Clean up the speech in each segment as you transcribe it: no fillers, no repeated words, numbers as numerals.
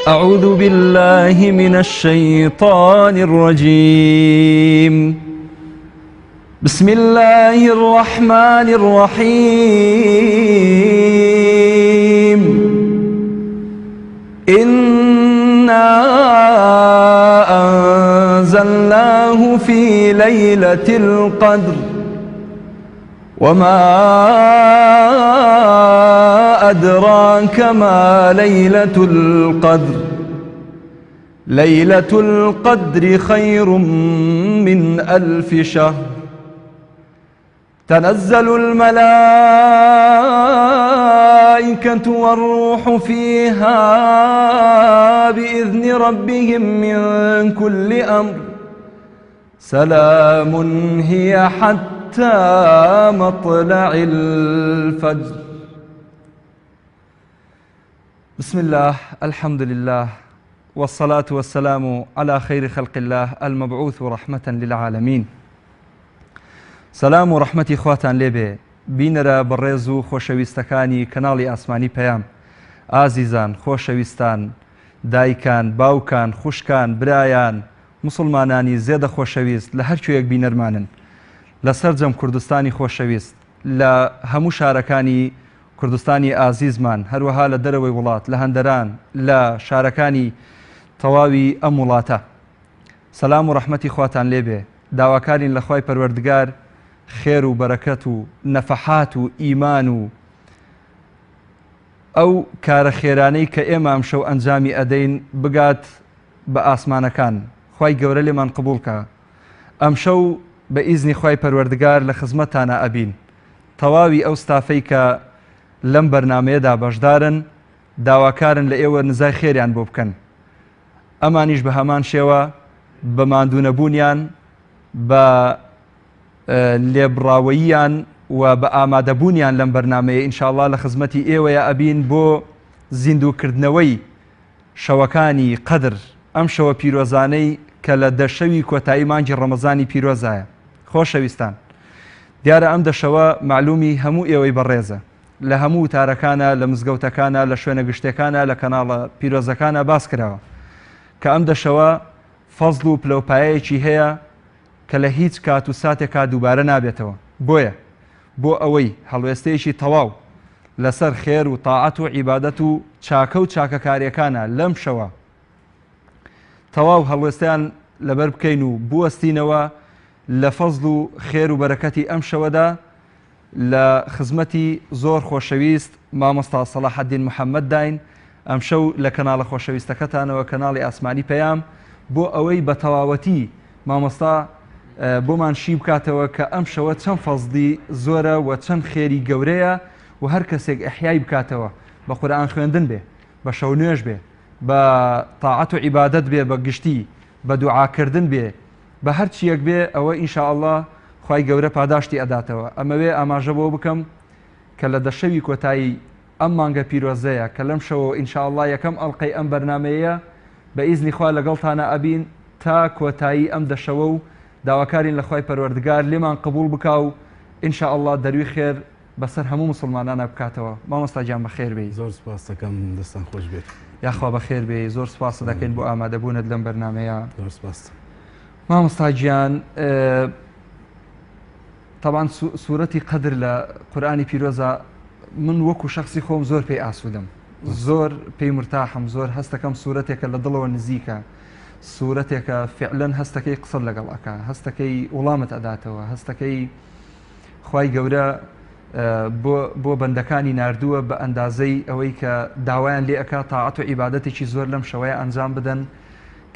أعوذ بالله من الشيطان الرجيم. بسم الله الرحمن الرحيم. إنا أنزلناه في ليلة القدر وما أدراك ما ليلة القدر. ليلة القدر خير من 1000 شهر. تنزل الملائكة والروح فيها بإذن ربهم من كل أمر. سلام هي حتى مطلع الفجر. بسم الله، الحمد لله، والصلاة والسلام على خير خلق الله المبعوث رحمة للعالمين. سلام و رحمەتی خواتان لێبێ بینەرە بەڕێز و خۆشەویستەکانی کەناڵی ئاسمانی پەیام. ئازیزان، خۆشەویستان، دایکان، باوکان، خوشکان، برایان، مسلمانانی زێدە خۆشەویست لە هەرکوێیەک بینەرمانن لەسەر جەم کوردستانی خۆشەویست، لە هەموو شارەکانی کوردستانی ئازیزمان، هەروەها لە دەرەوەی وڵات، لە هەندەران، لە شارەکانی تەواوی ئەم وڵاتە. سەلام و ڕەحمەتی خواتان لێبێ. داواکارین لە خوای پەروەردگار خێر و بەرەکەت و نەفەحات و ئیمان و ئەو کارە خێرانەی کە ئێمە ئەم شەو ئەنجامی ئەدەین بگات بە ئاسمانەکان. خوای گەورە لێمان قبوڵکە. ئەم شەو بە ئیزنی خوای پەروەردگار لە خزمەتانە ئەبین. تەواوی ئەو ستافەی کە لەم بەرنامەیەدا بەشدارن داواکارن لە ئێوە نزای خێریان بۆ بکەن. ئەمانیش بە هەمان شێوە بە ماندوونەبوونیان، بە لێبڕاوەییان و بە ئامادەبوونیان لەم بەرنامەیە ئینشاءڵڵا لە خزمەتی ئێوەیە ئەبین بۆ زیندووکردنەوەی شەوەکانی قەدر، ئەم شەوە پیرۆزانەی کە لە دەشەوی کۆتایی مانگی ڕەمەزانی پیرۆزایە. خۆشەویستان، دیارە ئەم دەشەوە معلومی هەموو ئێوەی بەڕێزە، لە هەموو وتارەکانە، لە مزگەوتەکانە، لە شوێنە گشتەکانە، لە کەناڵە پیرۆزەکانە باس کراوە کە ئەم دەشەوە فەزڵ و پلەپایەیەکی هەیە کە لە هیچ کات و ساتێکا دووبارە نابێتەوە. بۆیە بۆ ئەوەی هەڵوێستەیەکی تەواو لەسەر خێر و تاعەت و عیبادەت و چاکە و چاکەکاریەکانە لەم شەوە تەواو هەڵوێستیان لەبەر بکەین و بوەستینەوە لە فەزڵ و خێر و بەرەکەتی ئەم شەوەدا لە خزمەتی زۆر خۆشەویست مامۆستا سەلاحەدین موحەممەد داین ئەم شەو لە کەناڵە خۆشەویستەکەتانەوە کەناڵی ئاسمانی پەیام بۆ ئەوەی بە تەواوەتی مامۆستا بۆمان شی بکاتەوە کە ئەم شەوە چەند فەزڵی زۆرە و چەند خێری گەورەیە و هەر کەسێک ئەحیای بکاتەوە، بە قورئان خوێندن بێ، بە شەو نوێژ بێ، بە تاعەت و عیبادەت بێ، بە گشتی بە دوعاکردن بێ، بە هەر چیەک بێ، ئەوە ئینشاءڵڵا خوای گەورە پاداشتی ئەداتەوە. ئەمەوێ ئاماژە بۆ بکەم کە لە دەشەوی کۆتایی ئەم مانگە پیرۆزەیە کە لەم شەوە ئینشاءڵڵا یەکەم ئەڵقەی ئەم بەرنامەیە بە ئیزنی خوا لەگەڵتانە ئەبین تا کۆتایی ئەم دەشەوە و داواکارین لە خوای پەروەردگار لێمان قبول بکا و ئینشاءڵڵا دەروی خێر بەسەر هەموو مسلمانانە بکاتەوە. مامۆستا گیان بەخێر بێی. زۆر سپاس دەکەم، دەستان خۆش بێت. یاخوا بەخێر بێ. زۆر سپاس دەکەین بۆ ئامادەبوونت لەم بەرنامەیە. زۆر سپاس. مامۆستا گیان، طبعاً سوورەتی قەدر لە قورئانی پیرۆزە من وەکو شخصی خۆم زۆر پێی ئاسوودەم، زۆر پێی مرتاحم، زۆر هەستەکەم سوورەتێکە لە دڵەوە نزیکە، سوورەتێکە فعلەن هەستەکەی قسە لەگەڵ ئەکا، هەستەکەی وڵامت ئەداتەوە، هەستەکەی خوای گەورە بۆ بەندەکانی ناردووە بە ئەندازەی ئەوەی کە داوایان لێ ئەکا تاعەت و عیبادەتێکی زۆر لەم شەوەیە ئەنجام بدەن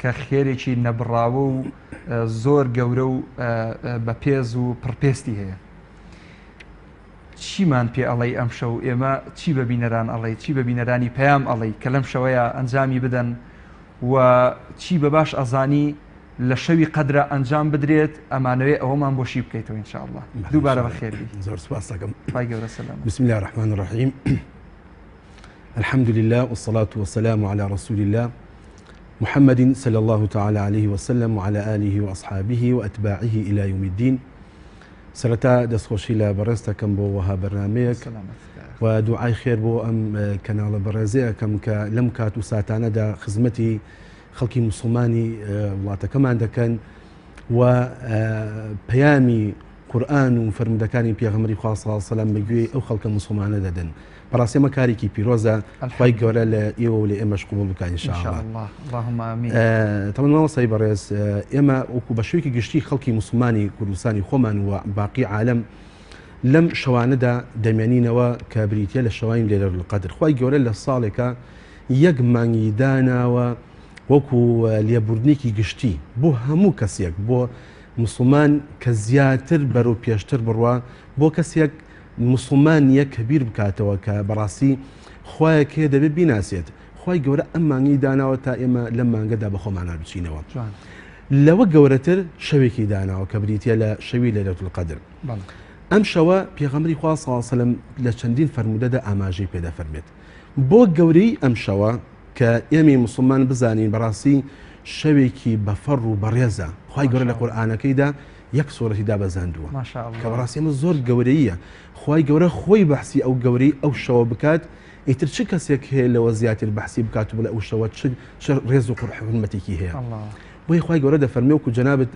کە خێرێکی نەبڕاوە و زۆر گەورە و بەپێز و پڕپێستی هەیە. چیمان پێ ئەڵەی ئەم شەو ئێمە چی بە بینەران ئەڵەی چی بە بینەرانی پەیام ئەڵەی کە لەم شەوەیە ئەنجامی بدەن و چی بە باش ئەزانی لە شەوی قەدرە ئەنجام بدرێت ئەمانەوێ ئەوەمان بۆشی بکەیتەوە ئینشاءالله دووبارە بەخێربی زۆر سپاس دەکەم خی گەورە سەلام بسم الله الرحمن الرحيم الحمد لله والصلاة والسلام على رسول الله محمد صلى الله تعالى عليه وسلم وعلى آله وأصحابه وأتباعه إلى يوم الدين سرتا دەستخۆشی لە بەڕێستەکەم بۆ وەها بەرنامەیەک و دوعای خێر بۆ ئەم کەناڵە بەڕێزەیەکەم کە لەم کات و ساتانەدا خزمەتی خەڵکی مسلمانی وڵاتەکەمان دەکەن و پەیامی قورئان و فەرمودەکانی پێغەمبەری خوا صلی الله علیه و سلم بەگوێی ئەو خەڵکە مسلمانە دەدەن بەڕاستی ئەمە کارێکی پیرۆزە خی گەورە لە ئێوە و لە ئێمەش قبوڵ بکات ئینشاءالله اللهم آمین تەمەن مامۆستای بەڕێز ئێمە وەکو بە شێوەیەکی گشتی خەڵکی مسلمانی کوردستانی خۆمان و باقی عالم لەم شەوانەدا دەمێنینەوە کە بریتە لە شەوانی لەیلەتول القەدر خی گەورە لە ساڵێکە یەک مانگی داناوە وەکو لێبوردنێکی گشتی بۆ هەموو کەسێک بۆ مسلمان کە زیاتر بەرەو پێشتر بڕوە بۆ کەسێک مسلمان یەک کەبیر بکاتەوە کە بەڕاستی خۆیەک هەیە دەبێت بیناسێت خی گەورە ئەم مانگی داناوە تا ئێمە لەم مانگەدا بە خۆمان بچینەوە لەوە گەورەتر شەوێکی داناوە کە بریتە لە شەوی لەیلەتول القەدر ئەم شەوە پێغەمبەری خوا صلی الله علیه و سلم لە چەندین فەرمودەدا ئاماژەی پێدا فەرمێت بۆ گەورەی ئەم شەوە کە ئێمە مسلمان بزانین بەڕاستی شەوێکی بەفەڕ و بەڕێزە خی گەورە لە قورئانەکەیدا یەک سوورەتی دابەزاندووە کە بەڕاستی ئەمە زۆر گەورەیە خی گەورە خۆی بەحسی ئەو گەورەی ئەو شەوە بکات ئیتر چ کەسێک هەیە لەوە زیاتر بەحسی بکات و بڵێ ئەو شەوە چ ڕێز و قورحرمەتێکی هەیە بۆی خی گەورە دەفەرمێ وکو جەنابەت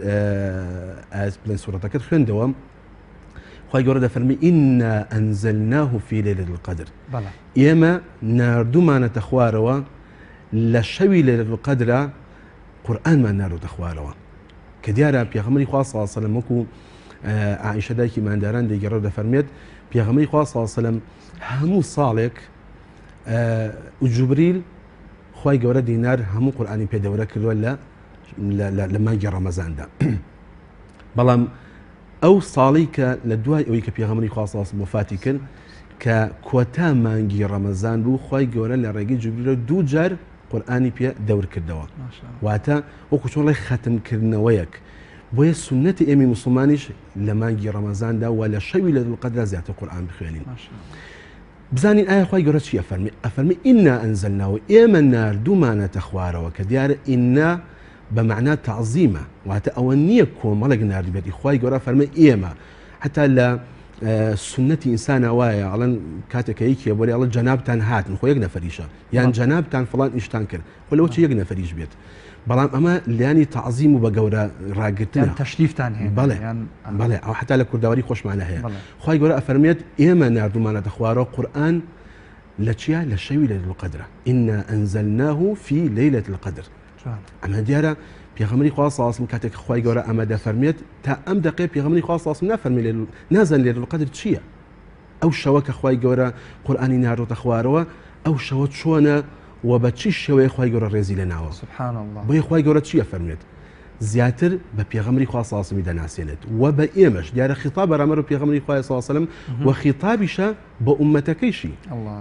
بڵێن سوورەتەکەت خوێندەوە خی گەورە دەفەرمی ئینا ئەنزەلناه فی لەیلەتول القەدر ئێمە ناردوومانەتە خوارەوە لە شەوی لەیلەتول القەدرە قورئانمان ناردوتە خوارەوە کە دیارە پێغەمبەری خوا صلی الله علیه و سلم وەکو عائشە دایکی مانداران دەیگەڕێ دەفەرمێت پێغەمبەری خوا صلی الله علیه و سلم هەموو ساڵێک جوبریل خی گەورە دینار هەموو قورئانی پێدەورە کردووە لە مانگی ڕەمەزاندا بەڵام ئەو ساڵی کە لە دوای ئەوەی کە پێغەمبەری خوا صلی الله علیه و سلم وفاتی کرد کە کۆتا مانگی ڕەمەزان بوو خی گەورە لە ڕێگەی جوبریلە دوو جار قورئانی پێ دەور کردەوە واتە وەکو چۆن ڵێ خەتمکردنەوەیەک بۆیە سنەتی ئێمە مسلمانیش لە مانگی ڕەمەزاندا و لە شەوی لەیلەتول القەدر زیاتر قورئان بخوێنین بزانین ئایا خی گەورە چی ئەفەرمی ئەفەرمی ئینا ئەنزەلناهو ئێمە ناردوومانەتە خوارەوە کە دیارە ئینا بەمەعنا تەعزیمە واتە ئەوە نییە کۆمەڵێک ناردبێتی خی گەورە فەرمێ ئێمە حتا لە سنەتی ئینسانە وایە ئەڵەن کاتێکەیەکێ بۆ ئەڵە جەنابتان هاتن خۆ یەک نەفەریشە یان جەنابتان فڵان ئیشتان کرد خۆ لەوە چ یەک نەفەریش بێت بەڵام ئەمە لیانی تەعزیم و بە گەورە ڕاگرتن تەشریفتان هەیە بەڵێ ئەو حتا لە کورداواری خۆشمانە هەیە خی گەورە ئەفەرمێت ئێمە ناردوومانەتە خوارەوە قورئان لە چیا لە شەوی لەیلەتول القەدر ئینا ئەنزەلناه فی لەیلەتول القەدر ئەمە دیارە پێغەمبەری خوا صلی الله علیه و سلم کاتێک خی گەورە ئەمە دەفەرمێت تا ئەم دقەیە پێغەمبەری خوا صلی الله علیه و سلم نافەرمێ نازان لەیلەتول القەدر چییە ئەو شەوە کە خی گەورە قورئانی ناردۆتە خوارەوە ئەو شەوە چۆنە و بە چی شێوەیە خی گەورە ڕێزی لە ناوە سبحان الله بۆیە خی گەورە چیە فەرمێت زیاتر بە پێغەمبەری خوا صلی الله علیه و سلم دەناسێنێت و بە ئێمەش دیارە خیتاب بەرامبەر پێغەمبەری خوا صلی الله علیه و سلم و خیتابیشە بە ئومەتەکەیشی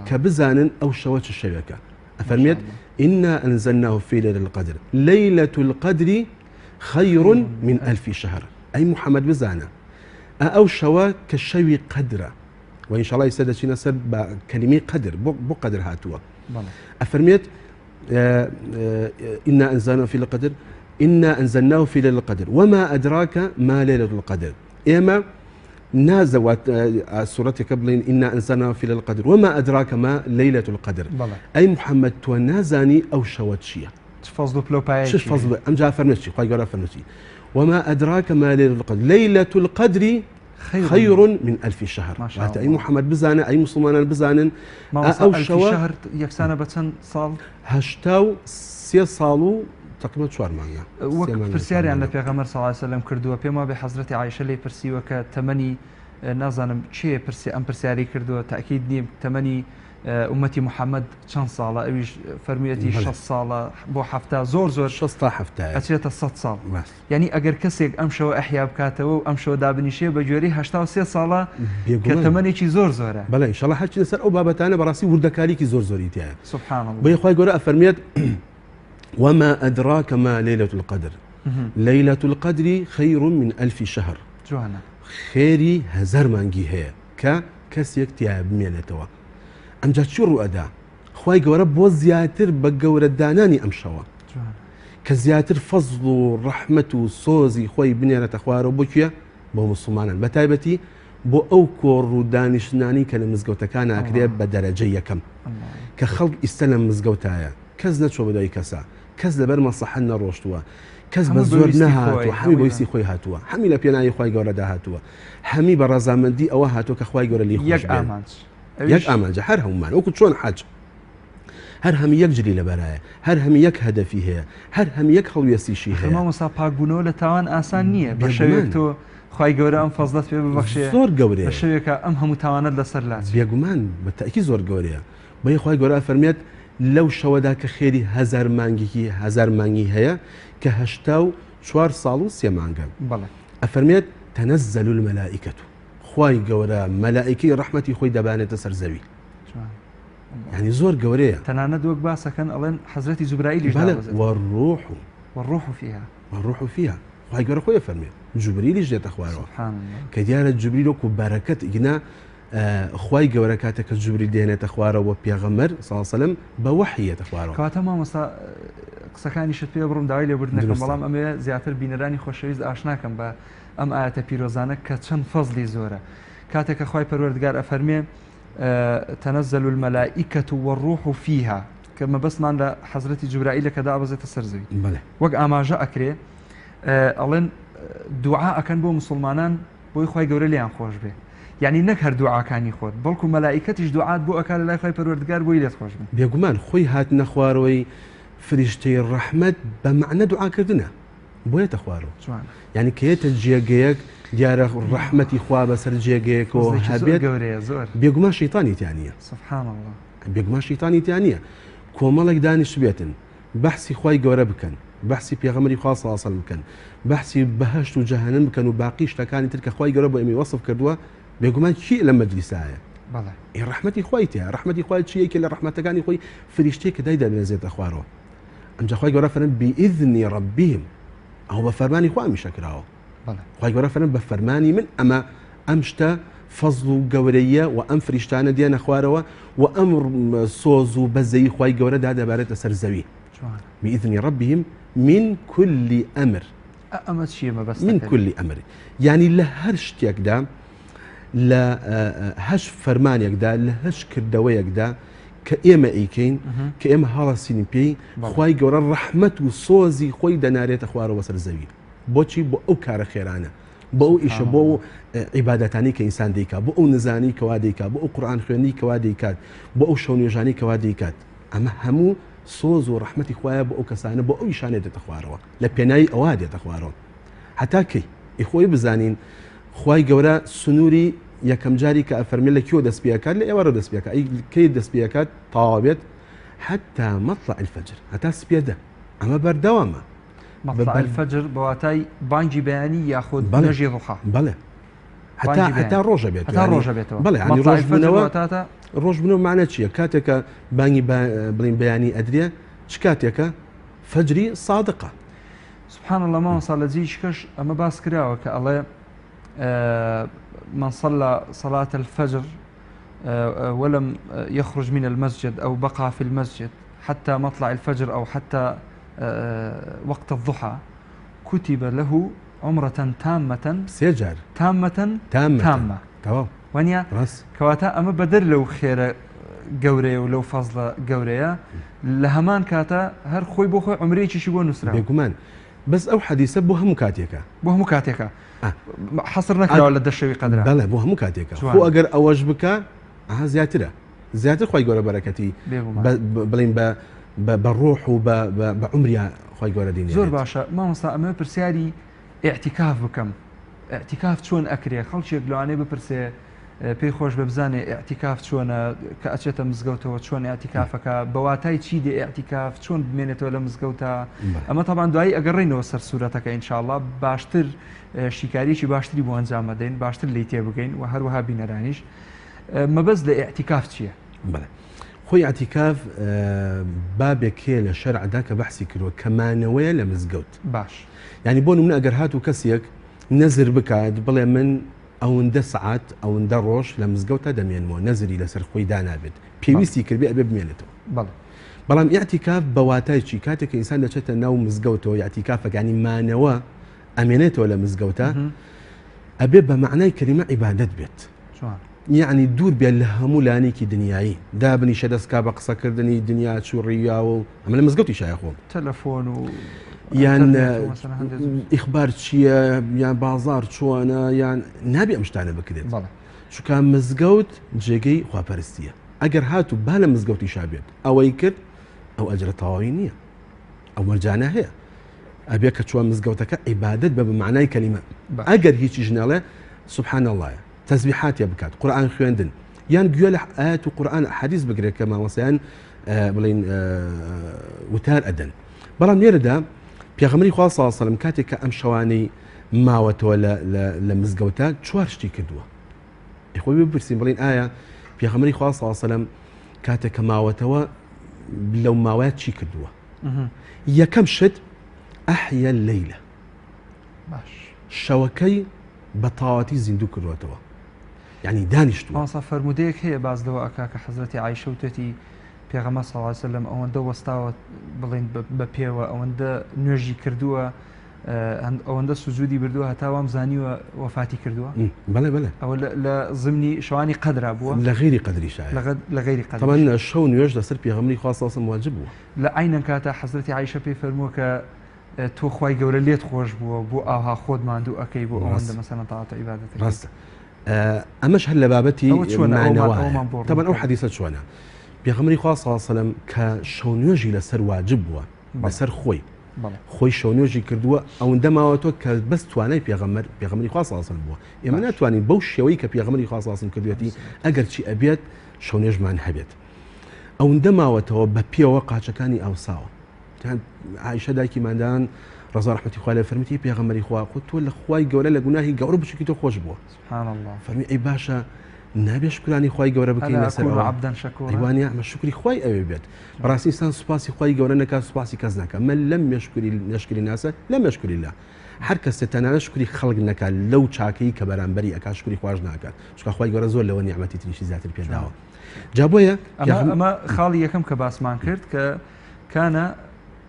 کە بزانن ئەو شەوە چ شەوێکە ئەفەرمێت إنا أنزلناه في ليلة القدر ليلة القدر خير من 1000 شهر أي محمد بزانا أو شوا كشوي قدرة وإن شاء الله يسدد شيء نسر بكلمة قدر بو قدر هاتوا أفرميت إنا أنزلناه في القدر إنا أنزلناه في ليلة القدر وما أدراك ما ليلة القدر إما نازوات سورة قبل إنا أنزلناه في ليلة القدر وما أدراك ما ليلة القدر أي محمد توانازاني أو شواتشية فضل بلو باي شش فضل أم جاء فرنسي خاي قرا فرنسي وما أدراك ما ليلة القدر ليلة القدر خير من 1000 شهر أي محمد بزانة أي مسلمان بزانن أو شهر يكسانا بتسن صال هشتاو سي صالو تقريبا 4 مانگا وەک پرسیاریان لە پێغەمبەر صلی الله علیه و سلم کردووە پێما بێ حەزرەتی عایشە لێی پرسیوە کە تەمەنی نازانم چیە ئەم پرسیاری کردووە تاکید نییە تەمەنی ئومەتی محەممەد چەند ساڵە ئەویش فەرمیەتی 6 ساڵە بۆ هەفتا زۆر 6 تا هەفتە ئەچێتە 100 ساڵ یعنی ئەگەر کەسێک ئەم شەوە ئەحیا بکاتەوە و ئەم شەوە دابنیشێ بە گوێرەی 83 ساڵە کە تەمەنێکی زۆرە بەڵێ ئینشاڵڵا هەرچی لەسەر ئەو بابەتانە بەڕاستی وردەکاریکی زۆری تایە سبحان الله بۆی خۆی گەورە ئەفەرمێت وما أدراك ما ليلة القدر ليلة القدر خير من 1000 شهر جوانە خێری هەزار مانگی هەیە کە کەسێک تیا بمێنێتەوە ئەمجا چی ڕوئەدا خی گەورە بۆ زیاتر بە گەورەدانانی ئەم شەوە کە زیاتر فەزڵ و ڕەحمەت و سۆزی خۆی بنێرەتە خوارەوە بۆکوێ بۆ مسلمانان بە تایبەتی بۆ ئەو کۆڕ و دانیشتنانی کە لە مزگەوتەکان ئاکرێت بە دەرەجە یەکەم کە خەڵک ئیستا لە مزگەوتایە کەس نەچۆ بەدای کەسە کەس لەبەر مەسەحەت نەڕۆشتووە کەس بە زۆر نەهاتوە هەمی بۆیسی خۆی هاتووە هەمی لە پێناوی خی گەورەدا هاتووە هەمی بە ڕەزامەندی ئەوە هاتووە کە خی گەورە لی خۆش یەک ئامانجە هەر هەمومان وەکو چۆن حەج هەر هەمی یەک جلی لەبەرایە هەر هەمی یەک هەدەفی هەیە هەر هەمی یەک هەڵوێستیشی هەیە مامۆستا پاکبوونەوە لە تاوان ئاسان نییە بە شەوێک تۆ خی گەورە ئەم فەزلت پێ ببەخشێ زۆر گەورەیە بە شەوێکە ئەم هەموو تاوانت لەسەر لاچ بێگومان بە تاکی زۆر گەورەیە بەی خی گەورە فەرمێت لەو شەوەدا کە خێری هەزار مانگێکی هەزار مانگی هەیە کە 84 ساڵ و 3 مانگە ئەفەرمێت تەنەزەل المەلائکەت خی گەورە مەلائکەی ڕەحمەتی خۆی دەبانێتە سەر زەوی يعني زۆر گەورەیە تەنانەت وەک باسەکەن ئەڵێن حەزرەتی جوبرائیلیش والروح فيها والروح فيها خی گەورە خۆی فەرمێت جوبریلیش دێتە خوارەوە کە دیارە جوبریل وەکو بەرەکەت ئیگنا خی گەورە کاتە کە جوبری دێنێتە خوارەوە پێغەمەر ساڵسەلم بە وەحیەتە خوارەوە کاتە مامۆستا قسەکانی شت پێ بڕم داوای لێبوردنەکەم بەڵام ئەمێ زیاتر بینەرانی خۆشەویست ئاشناکەم بە ئەم ئاەتە پیرۆزانە کە چەند فەزلی زۆرە کاتێک کە خی پەروەردگار ئەفەرمێ تەنەزەل المەلائکەة والروح فيها کە مەبەستمان لە حەزرەتی جوبرائیل کە دابەزێتە سەر زەوی وەک ئاماژە ئەکرێ ئەڵێن دوعا ئەکەن بۆ مسلمانان بۆی خی گەورە لیان خۆش بێ یعنی نەک هەر دوعاکانی خۆت بەڵکو مەلائکەتیش دوعات بۆ ئەکا لە لای خی پەروەردگار بۆی لێت خۆش بن بێگومان خۆی هات نەخوارەوەی فریشتەی ڕەحمەت بە معنە دوعاکردنە بۆیەتە خوارەوە یعنی کەیەتە جێگەیەک دیارە ڕەحمەتی خوا بەسەر جێگەیەکەوە هەبێت گەورەیە زۆر بێگومان شەیتانی تیانە سبحان الله بێگومان شەیتانی تیانە کۆمەڵێک دانیش بێتن بەحسی خی گەورە بکەن بەحسی پێغەمەری خوا سەڵ بکەن بەحسی بەهشت و جەهەنەم بکەن و باقی شتەکانی تر کە خی گەورە بۆ ئێمە وەسف کردووە بێگومان چی لە مەجلیسایە ڕەحمەتی خۆی تێ ڕەحمەتی خۆی چیەکە لە ڕەحمەتەکانی خۆی فریشتەیە کە دای دەنێزێتە خوارەوە ئەمجا خی گەورە فەرم بئذنی ڕەبیهم ئەو بە فەرمانی خوا میشەکراوە خی گەورە فەرم بە فەرمانی من ئەمە ئەم شتە فەزڵ و گەورەیە و ئەم فریشتانە دیانە خوارەوە و ئەم سۆز و بەزەی خی گەورەدا دەبارێتە سەر زەوی بئذنی ڕەبیهم من كل أمر ئەمە چیە مەبەست من كل أمر يعني لە هەر شتێکدا لە هەش فەرمانێکدا لە هەش کردەوەیەکدا کە ئێمە ئەیکەین کە ئێمە هەڵەسینی پێی خی گەورە ڕەحمەت و سۆزی خۆی دەنارێتە خوارەوە سەر زەوی بۆچی بۆ ئەو کارە خێرانە بۆ ئەو ئیشە بۆ عیبادەتانی کە ئینسان دەیکات بۆ ئەو نزانی کەوا دەیکات بۆ ئەو قورئان خوێنی کەوا دەیکات بۆ ئەو شەو نوێژانی کەوا دەیکات ئەمە هەموو سۆز و ڕەحمەتی خوایە بۆ ئەو کەسانە بۆ ئەو ئیشانێ دێتە خوارەوە لە پێناوی ئەوە دێتە خوارەوە هەتا کەی ئیخۆی بزانین خی گەورە سنووری یەکەم جاری کە ئەفەرمی لە کیۆ دەستپیەکات لە ئێوەرە دەستپیەکە کەی دەستپیەکات تاوابێت حتا مەطلع الفجر هەتا سپێدە ئەمە بەردەوامە مەطلع الفجر بەواتای بانگی بەیانی یاخود نوێژی ڕوحا بەڵێ هەتا ڕۆژە بێت ڕۆژە بێتەوە بەڵێ ڕۆژ بنەوە معنە چییە کاتێکە بانگی بڵین بەیانی ئەدرێ چ کاتێکە فەجری صادقە سبحان الله مامۆستا لە جێیشکەش ئەمە باس کراوە کە ئەڵێ من صلى صلاة الفجر ولم يخرج من المسجد أو بقى في المسجد حتى مطلع الفجر أو حتى وقت الضحى كتب له عمرة تامة سيجار تامة تمام وانيا كواتا أما بدر لو خير گەورەیە و لەو فەزڵە گەورەیە لە هەمان کاتە هەر خۆی بۆ خۆی عمرێکیشی بۆ نووسرا بێگومان بەس ئەو حەدیسە بۆ هەموو کاتێکە حەسر نەکراوە لە دەشەوی قەدرا بەڵێ بۆ هەموو کاتێکە خۆ ئەگەر ئەوەش بکە زیاتر خۆی گەورە بەرەکەتی بڵین بە ڕۆح و بە عمریا خۆی گەورە دێنێ زۆر باشە مامۆستا ئەمە پرسیاری ئێعتیکاف بکەم ئێعتیکاف چۆن ئەکرێ خەڵکێک لەوانەیە بپرسێ پێی خۆش بە بزانێ ئیعتیکاف چۆنە کە ئەچێتە مزگەوتەوە چۆن ئیعتیکافەکە بەواتای چی دێ ئیعتیکاف چۆن بمێنێتەوە لە مزگەوتە ئەمە تاوان دوایی ئەگەڕێنەوە سەر سوورەتەکە ئینشاءالله باشتر شیکاریی باشتری بۆ ئەنجام بدەین باشتر لی تێ بگەین و هەروەها بینەرانیش مەبەست لە ئیعتیکاف چییە؟ بڵێ خۆی ئیعتیکاف بابێکێ لە شەرعدا کە بەحسی کردووە کەمانەوەیە لە مزگەوت باش ینی بۆ نمونە ئەگەر هات و کەسێک نەزر بکات بڵێ من ئەوەندە سعات ئەوەندە ڕۆژ لە مزگەوتە دەمێنمەوە نەزری لەسەر خۆی دانابێت پێویستی کردبێ ئەبێ بمێنێتەوە بەڵام ئیعتیکاف بەواتایکی کاتێک کە ئینسان دەچێتە ناو مزگەوتەوە ئیعتیکافەکانی مانەوە ئەمێنێتەوە لە مزگەوتە ئەبێ بە معنای کەلیمە عیبادەت بێت یعنی دوور بێت لە هەموو لانێکی دنیایی دابنیشە دەستکا بە قسەکردنی دنیا چوڕیا و ئەمە لە مزگەوتی شایخۆم تەلەفۆن و یان ئیخبار چییە یان بازار چۆنە یان نابێ ئەم شتانە بکرێت چونکە مزگەوت جێگەی خواپەرستیە ئەگەر هات و با لە مزگەوتی شابێت ئەوەی کرد ئەو ئەجرە تەواوی نییە ئەو مەرجانە هەیە ئەبێ کە چوە مزگەوتەکە عیبادەت بە معنای کەلیمە ئەگەر هیچی ژنەڵێ سبحان الله تەسبیحات بکات قورئان خوێندن یان گوێ لە ئاەت و قورئان حەدیث بگرێت کە مامۆستایان بڵین وتار ئەدەن بەڵام لێرەدا پێغەمبەری خوا صلی الله علیه و سلم کاتێک کە ئەم شەوانەی ماوەتەوە لە مزگەوتە چوار شتی کردووە خۆی بپرسین بڵین ئایا پێغەمبەری خوا صلی الله علیه و سلم کاتێک کە ماوەتەوە لەو ماوەیە چی کردووە یەکەم شت ئەحیا اللەیلە باش شەوەکەی بە تەواوەتی زیندوو کردوێتەوە یعنی دانیشتووە ماسا فەرمودەیەک هەیە باز لەوە ئەکا کە حەزرەتی عایشە وتێتی پێغەمبەر صلی الله علیه و سلم ئەوەندە وەستاوە بڵین بە پێوە ئەوەندە نوێژی کردووە ئەوەندە سوجودی بردووە هەتا وام زانیوە وەفاتی کردووە بەڵێ بەڵێ ئەوە لە زمنی شەوانی قەدرا بووە لە غیری قەدری شایە لە غیری قەدر تەمەن شەو نوێژ لەسەر پێغەمبەری خوا صلی الله علیه و سلم واجب بووە لە عینەن کاتە حەزرەتی عایشە پێی فەرمووە کە تۆ خوای گەورە لێت خۆش بووە بۆ ئاها خۆت ماندوو ئەەکەی بۆ ئەوەندە مەسەڵەن تاعات و عیبادەت ڕاستە ئەمەش هەر لە بابەتی معنەوە تەمەن ئەو حەدیثە چۆنە پێغەمبەری خوا صلی الله علیه و سلم کە شەو نوێژی لەسەر واجب بووە لەسەر خۆی شەو نوێژی کردووە ئەوەندە ماوەتەوە کە بەس توانای پێغەمبەری خوا صلی الله علیه و سلم بووە ئێمە ناتوانین بەو شێوەی کە پێغەمبەری خوا صلی الله علیه و سلم کردوێتی ئەگەر چی ئەبێت شەو نوێژمان هەبێت ئەوەندە ماوەتەوە بە پێوە قاچەکانی ئاوساوە عایشە دایکی مادان ڕزا ڕحمەتی خوا لێ فەرمیتی پێغەمبەری خوا خۆ تۆ لە خوای گەورە لە گوناهی گەورە بچووکی تۆ خۆش بووە سبحان الله فەرمی ئەی باشە نابێ شکرانی خوای گەورە بکەین لەسەر عەبدەن شەکوورا ئەیوانە ئەمە شکری خوای ئەوێ بێت بەڕاستی ئینسان سوپاسی خوای گەورە نەکات سوپاسی کەس ناکات من لەم نەشکری ناسە لەم نەشکری لا هەر کەس تەنانە شکری خەڵک نەکات لەو چاکەی کە بەرامبەری ئەکات شکری خواش ناکات چونکە خوای گەورە زۆر لەوە نیعمەتی تریشی زیاتر پێداوە جا بۆیە ئەمە خاڵی یەکەم کە باسمان کرد کە کانە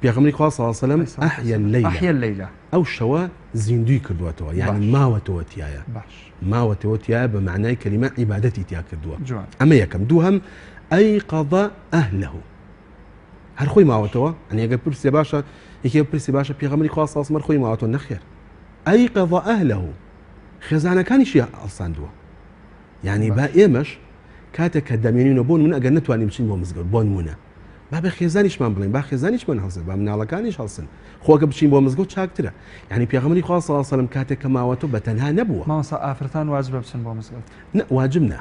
پێغەمبەری خوا صلی الله علیه و سلم ئەحیا اللەیلە ئەو شەوە زیندوی کردووەتەوە یعنی ماوەتەوە تایە ماوەتەوە تایە بە معنای کەلیمە عیبادەتی تیا کردووە ئەمە یەکەم دووهەم ئەیقەضە ئەهلەه هەر خۆی ماوەتەوە ئەنی ئەگەر پرسێ باشە یەکێ پرسی باشە پێغەمبەری خوا صلی الله علیه و سلم خۆی ماوەتەوە نەخێر ئەیقەضە ئەهلەه خێزانەکانیشی ئەڵساندووە یعنی با ئێمەش کاتێک کە دەمێنینەوە بۆ نمونە ئەگەر نەتوانین بچین بۆ مزگەوت بۆ نمونە با بە خێزانیشمان بڵین با خێزانیشمان هەڵسن با مناڵەکانیش هەڵسن خۆگە بچین بۆ مزگەوت چاکترە یعنی پێغەمبەری خوا صلی الله علیه و سلم کاتێک کە ماوەتەوە بە تەنها نەبووە مامۆستا ئافرەتان واجبە بچن بۆ مزگەوت نە واجب نا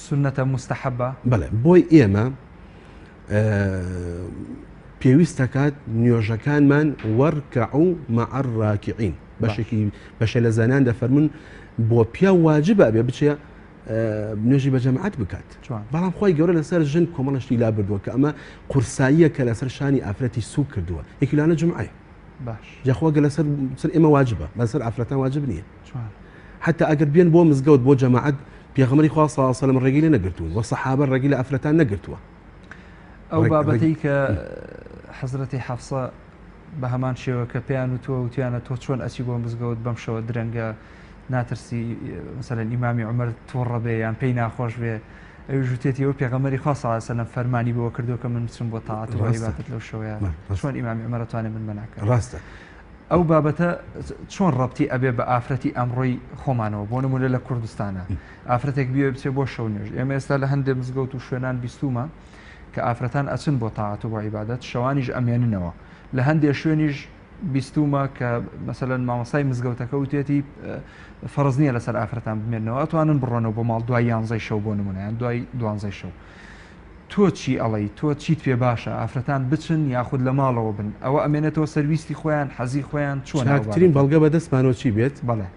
سنەتە مستحەبە بەڵێ بۆی ئێمە پێویستە کات نوێژەکانمان وەرکەعوا مع الراکعین بەشێ لە زانان دەفەرمون بۆ پیا واجبە ئەبێ بچێ نوێژی بە جەماعەت بکات بەڵام خۆی گەورە لەسەر ژن کۆمەڵشتی لا بردووە کە ئەمە قورساییە کە لەسەر شانی ئافرەتی سوک کردووە یەکیلانە جمعەیە باش جاخواگە لەسەر ئێمە واجبە بەسەر ئافرەتان واجب نییە حتا ئەگەر بێن بۆ مزگەوت بۆ جەماعەت پێغەمبەری خوا صلی الله علیه و سلم ڕێگی لێ نەگرتوون و سەحابە ڕێگی لە ئافرەتان نەگرتووە ئەو بابەتەی کە حەزرەتی حەفسە بە هەمان شێوە کە پێیان وتیانە تۆ چۆن ئەچی بۆ مزگەوت بەم شەوە درەنگە ناترسی مثلا ئیمامی عومەر تووڕە بێ یان پێی ناخۆش بێ ئەوی ژوتێتیەوە پێغەمبەری خوا صلی الله علیه و سلم فەرمانی بۆ کردو کە من بچم بۆ تاعات و عیبادەت لەو شەوەیە چۆن ئیمامی عومەر ئەتوانێ من مەناکە ڕاستە ئەو بابەتە چۆن ڕەبتی ئەبێ بە ئافرەتی ئەمڕۆی خۆمانەوە بۆ نمونە لە کوردستانە ئافرەتێک بێ بچێ بۆ شەو نوێژ ئێمە ئێستا لە هەندێک مزگەوت و شوێنان بیستومە کە ئافرەتان ئەچن بۆ تاعات و عیبادەت شەوانیش ئەمێننەوە لە هەندێک شوێنیش بیستومە کە مەسەلەن مامۆستای مزگەوتەکە وتێتی فەرز نییە لەسەر ئافرەتان بمێنەوە ئەتوانن بڕۆنەوە بۆ ماڵ دوای 11 شەو بۆ نمونەیان دوای 12 شەو تۆ چی ئەڵەی تۆ چیت پێ باشە ئافرەتان بچن یاخود لە ماڵەوە بن ئەوە ئەمێنێتەوە سەرویستی خۆیان حەزی خۆیان چۆن چاکترین بەڵگە بەدەستمانەوە چی بێت بەڵێ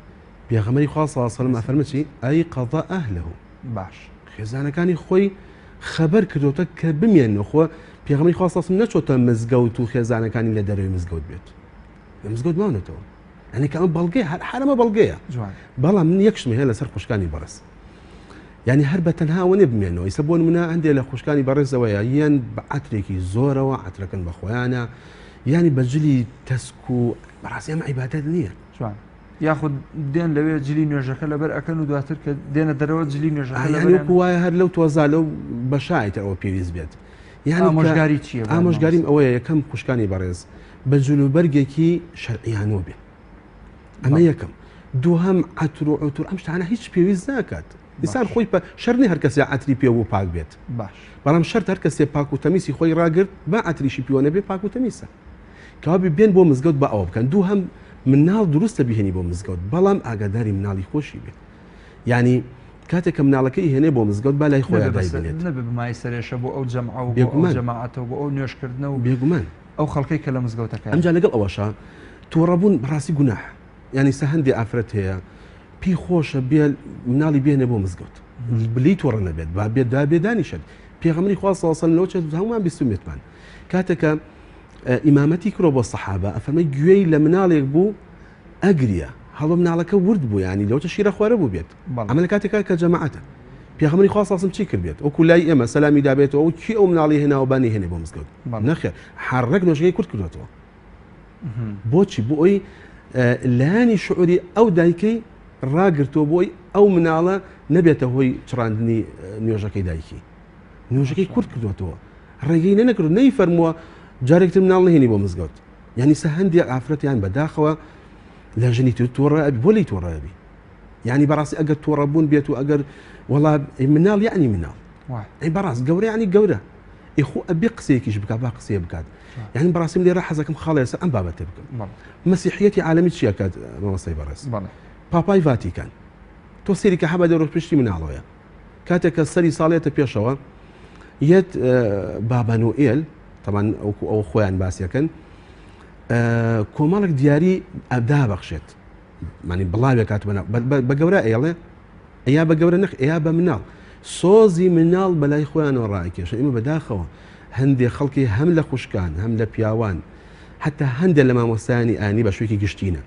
پێغەمبەری خوا صلی الله علیه و سلم ئەفەرمێ چی ئەی قەضا ئەهلەهو باش خێزانەکانی خۆی خەبەر کردوتە کە بمێننەوە خۆ پێغەمبەری خوا صلی الله علیه و سلم نەچۆتە مزگەوت و خێزانەکانی لە دەرەوەی مزگەوت بێت لە مزگەوت ماونێتەوە یعنی کە ئەمە بەڵگەیە حرەمە بەڵگەیە بەڵام من یەکشم هەیە لەسەر خوشکانی بەڕێز یعنی هەر بە تەنها وێ بمێنەوە ئیسە بۆ نمونە هەندێک لە خوشکانی بەڕێزەوەیە یان بە عەترێکی زۆرەوە عەترەکەن بە خۆیانە یانی بەجلی تەسک و بەڕاستی ئەمە عیبادەت نییە یاخود دێن لەوێ جلی نوێژەکە لەبەر ئەکەن و دواتر کە دێنە دەرەوە جلی نوێژەکە وایە هەر لەو تۆزا لەو بەشایتەوە پێویست بێت یان ئامۆژگاری چییە ئامۆژگاریم ئەوەیە یەکەم خوشکانی بەڕێز بە جلوبەرگێکی شەرعیانەوە بێ ئەمە یەکەم دووهەم عەتر و عوتور ئەم شتانە هیچ پێویست ناکات ئینسان خۆی بە شەرنی هەر کەسێ عەتری پێ و پاک بێت باش بەڵام شەرت هەر کەسێ پاک و تەمیسی خۆی ڕاگرت با عەتریشی پیوە نەبێ پاک و تەمیسە کەوا بێن بۆ مزگەوت بە ئەوە بکەن دووهەم مناڵ دروستە بیهێنی بۆ مزگەوت بەڵام ئاگاداری مناڵی خۆشی بێت یعنی کاتێک کە مناڵەکەی هێنێ بۆ مزگەوت با لای خۆیان دایبێت نەبێ بمای سەرێشە بۆ ئەو جەمع و بۆ ئەو جەماعەتەوە بۆ ئەو نوێژکردنە و بێگومان ئەو خەڵکەی کە لە مزگەوتەکە ئەمجا لەگەڵ ئەوەشە تووڕەبوون بەڕاستی گوناح یعنی سە هەندێ ئافرەت هەیە پێی خۆشە بێ مناڵی بێنێ بۆ مزگەوت بلی تۆڕە نەبێت با بێت دا بێدانیشت پێغەمبەری خوا صلی الله علیه و سلم لەوە چێت هەمومان بیستومێتمان کاتێکە ئیمامەتی کرۆ بۆ سەحابە ئەفەرمەی گوێی لە مناڵێک بوو ئەگریە هەڵۆ مناڵەکە ورد بوو ینی لەوتە شیرە خوارە بوو بێت ئەمە لە کاتێکا کە جەماعەتە پێغەمبەری خوا صلی الله علیه و سلم چی کرد بێت وەکو لای ئێمە سەلامی دابێتەوە و کی ئەو مناڵی هێناوە بانی هێنێ بۆ مزگەوت نەخێر حەڕەک نوێژەکەی کورت کردوێتەوە بۆچی بۆ ئەوی لایانی شعوری ئەو دایکەی ڕاگرتووە بۆی ئەو مناڵە نەبێتە هۆی چڕاندنی نوێژەکەی دایکی نوێژەکەی کورت کردوێتەوە ڕێگەی نەکرد نەی فەرمووە جارێکتر مناڵ نهێنی بۆ مزگەوت یعنی سە هەندێک ئافرەتیان بەداخەوە لە ژنی تۆڕە بۆ لی تۆڕەبی یعنی بەڕاستی ئەگەر تۆڕەبوون بێت و ئەگەر وەڵا مناڵ یعنی مناڵ بەڕاست گەورە ینی گەورە ئیخۆ ئەبێ قسەیەکیش بکات با قسەیە بکات یعنی بەڕاستیم لێرە حەزەکەم خاڵی سەر ئەم بابەتە بکەم مەسیحیەتی عالەمی چیە کات مامۆستای بەڕێز پاپای ڤاتیکان تۆ سێری کە حەبە دەڕۆ پشتی مناڵەوەیە کاتێک کە سەری ساڵێتە پێشەوە یەت بابا نوئێل تەمان ئەو خۆیان باسیەکەن کۆمەڵێک دیاری ئەدا بەخشێت مانی بڵاوێک کات بە گەورە ئێڵێ ئەیا بە گەورە نەخ ئەیا بە مناڵ سۆزی مناڵ بەلای خۆیانەوە ڕائکێشە ئێمە بەداخەوە هەندێک خەڵکی هەم لە خوشکان هەم لە پیاوان حتا هەندێک لە مامۆستایانی ئانی بە شوێکی گشتینە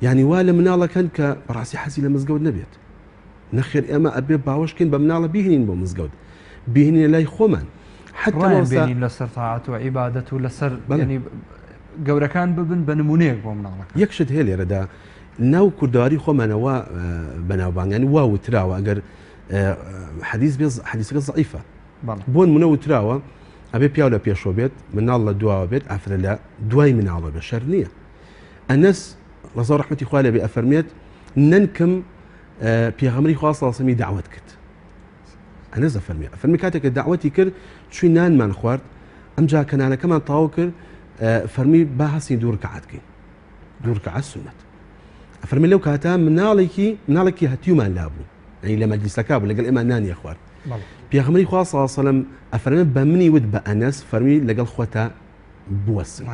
یعنی وا لە مناڵەکەن کە بەڕاستی حەزی لە مزگەوت نەبێت نەخێر ئێمە ئەبێ باوەشکەین بە مناڵە بیهێنین بۆ مزگەوت بهێنینە لای خۆمان حتا لەسەر تاعات و عیبادەت و لەسەر ینی گەورەکان ببن بە نمونەیەک بۆ مناڵەکە یەکشت هەیە لێرەدا ناو کوردەواری خۆمانەوە بەناوبانگانی وا وتراوە ئەگەر حەدیثەکە زەعیفە بۆ نمونە وتراوە ئەبێ پیاو لە پێشۆ بێت مناڵ لە دواوە بێت ئافرە لە دوای مناڵە بێ شەر نییە ئەنەس ڕەزا و ڕەحمەتی خوا لێبێ ئەفەرمێت نەنکەم پێغەمبەری خوا صلی الله علیه و سلم دعوت کرد ئەنەس ئەفەرمێ کاتێککە دعوەتی کرد چووی نانمان خوارد ئەمجا کەنانەکەمان تاو کرد فەرمی با هەستی دوو ڕکعات بکەین دوو ڕکعات سونەت ئەفەرمێ لەو کاتە مناڵێکی هەتیومان لابوو ئەی لە مەجلیسەکە بوو لەگەڵ ئێمە نانی خوارد پێغەمبەری خوا صلی الله علیه و سلم ئەفەرمێ بە منی وت بە ئەنەس فەرمی لەگەڵ خۆتە بوەسن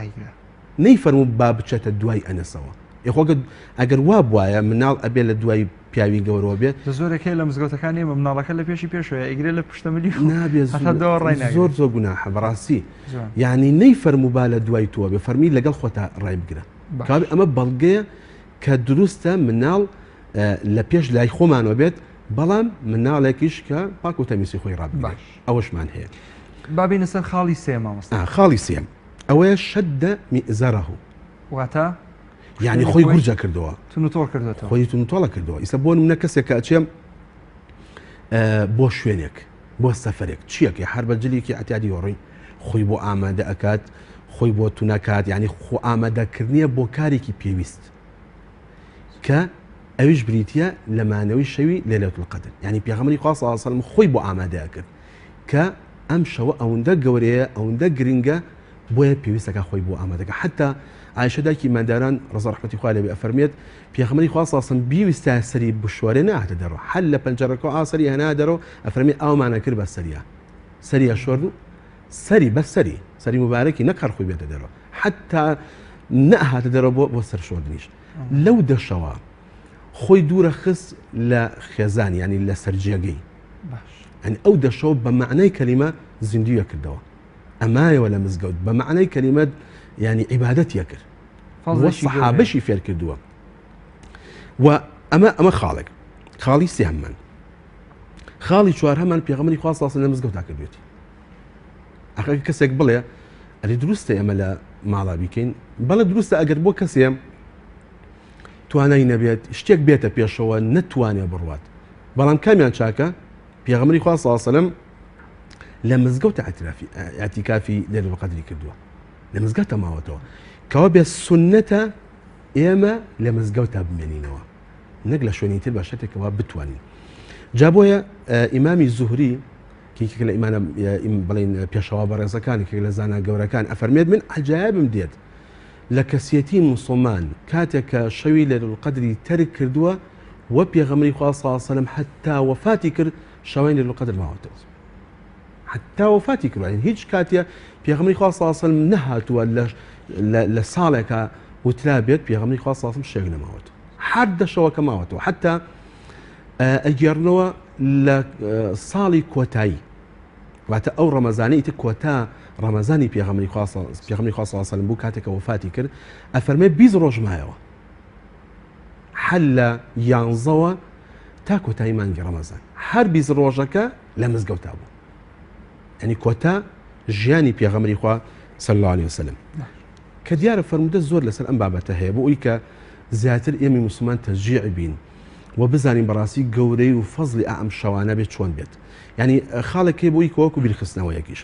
نەی فەرموو با بچێتە دوای ئەنەسەوە یخۆگە ئەگەر وا بواە مناڵ ئەبێ لە دوای پیاوی گەورەوە بێت زۆرەکەی لە مزگەوتەکان ئێمە مناڵەکە لە پێشی پێشەوە ئیگرێ لە پشتەمەلی نابێت زۆر گوناحە بەڕاستی یعنی نەی فەرموو با لە دوای تۆ بێ فەرمی لەگەڵ خۆتە ڕای بگرە کابێ ئەمە بەڵگەیە کە دروستە مناڵ لە پێش لای خۆمانەوە بێت بەڵام مناڵێکیش کە پاک و تەمیسی خۆی ڕابگرێت ئەوەشمان هەیە بابینە سەر خاڵی سێ مامۆستا خاڵی سێم ئەوەیە شەدە میئزەرەه واتە یعنی خۆی گورجە کردەوە تونوتۆڵ کردێتەوە خۆی تونوتۆڵە کردەوە ئیسە بۆ نمونە کەسێک کە ئەچێم بۆ شوێنێک بۆ سەفەرێک چیەکە هەر بەجلێکی ئەتیادی وەڕی خۆی بۆ ئامادە ئەکات خۆی بۆ تونەکات یعنی خۆ ئامادەکردنیە بۆ کارێکی پێویست کە ئەویش بریتە لە مانەوەی شەوی لەیلەتول قەدر یعنی پێغەمبەری خوا صلی الله علیه و سلم خۆی بۆ ئامادە کرد کە ئەم شەوە ئەوەندە گەورەیە ئەوەندە گرنگە بۆیە پێویستەکە خۆی بۆ ئامادەکە حتا عایشە دایکی ماداران ڕزا ڕەحمەتی خوا لێبێ ئەفەرمێت پێغەمبەری خوا صلی الله علیه و سلم بیویستە سەری بشوارێ نهاتە دەرەوە حەل لە پەنجەرەکە ئاسەری هەنا دەرەوە ئەفەرمێ ئاومانە کرد بە سەریە شۆرد و سەری بە سەری مبارەکی نەک هەرخۆی بێتە دەرەوە حتا نەهاتە دەرەوە بۆ سەر شۆردنیش لەو دەشەوە خۆی دوورە خست لە خێزان ینی لە سەرجێگەی ئەنی ئەو دەشەوە بە معنای کەلیمە زیندویە کردەوە ئەمایەوە لە مزگەوت بە معنای کەلیمە ینی عیبادەتیە کرد سەحابەشی فێر کردووە و ئەمە خاڵی سێ هەمان خاڵی چوار هەمان پێغەمبەری خوا صلی الله علیه و سلم لە مزگەوتا کردوێتی ئەخەر کەسێک بڵێ ئەری دروستە ئێمە لە ماڵا بیکەین بەڵێ دروستە ئەگەر بۆ کەسێ توانای نەبێت شتێک بێتە پێشەوە نەتوانێ بڕوات بەڵام کامیان چاکە پێغەمبەری خوا صلی الله علیه و سلم لە مزگەوت ئەعتیکافی لەیلەتول قەدری کردووە لە مزگەوتە ماوەتەوە کەوا بێ سونەتە ئێمە لە مزگەوتا بمێنینەوە نەک لە شوێنی تر بە شتێکەوە بتوانین جا بۆیە ئیمامی زوهری کێکێک لە ئیمانە بڵین پێشەوا بەڕێزەکانی کێک لە زانە گەورەکان ئەفەرمێت من عەجایبم دێت لە کەسیەتی موسڵمان کاتێک کە شەوی لەیلەتول قەدری تەرک کردووە وە پێغەمبەری خوا صلی الله علیه و سلم حتا وەفاتی کرد شەوای لەیلەتول قەدر ماوەتەوە حتا وەفاتی کرد هیچ کاتێ پێغەمبەری خوا صلی الله علیه و سلم نەهاتووە لە ساڵێکە وترا بێت پێغەمبەری خوا صلی الله علیه و سلم شێک نەماوەتەوە هەر دەشەوەکە ماوەتەوە حتا ئەگەڕنەوە لە ساڵی کۆتایی واتە ئەو ڕەمەزانەی تر کۆتا ڕەمەزانی پێغەمبەری خوا صلی الله علیه و سلم بوو کاتێکە وەفاتی کرد ئەفەرمێ 20 ڕۆژ مایەوە هەر لە 11ەوە تا کۆتایی مانگی ڕەمەزان هەر 20 ڕۆژەکە لە مزگەوتا بوو ینی کۆتا ژیانی پێغەمبەری خوا صلی الله علیه و سلم کە دیارە فەرموودە زۆر لەسەر ئەم بابەتە هەیە بۆ ئەوەی کە زیاتر ئێمە موسڵمان تەشجیع بین و بزانین بەڕاستی گەورەی و فەزڵی ئەم شەوانە بێت چۆن بێت ینی خاڵێکی بۆی کۆوەکو بیرخستنەوە یەکیش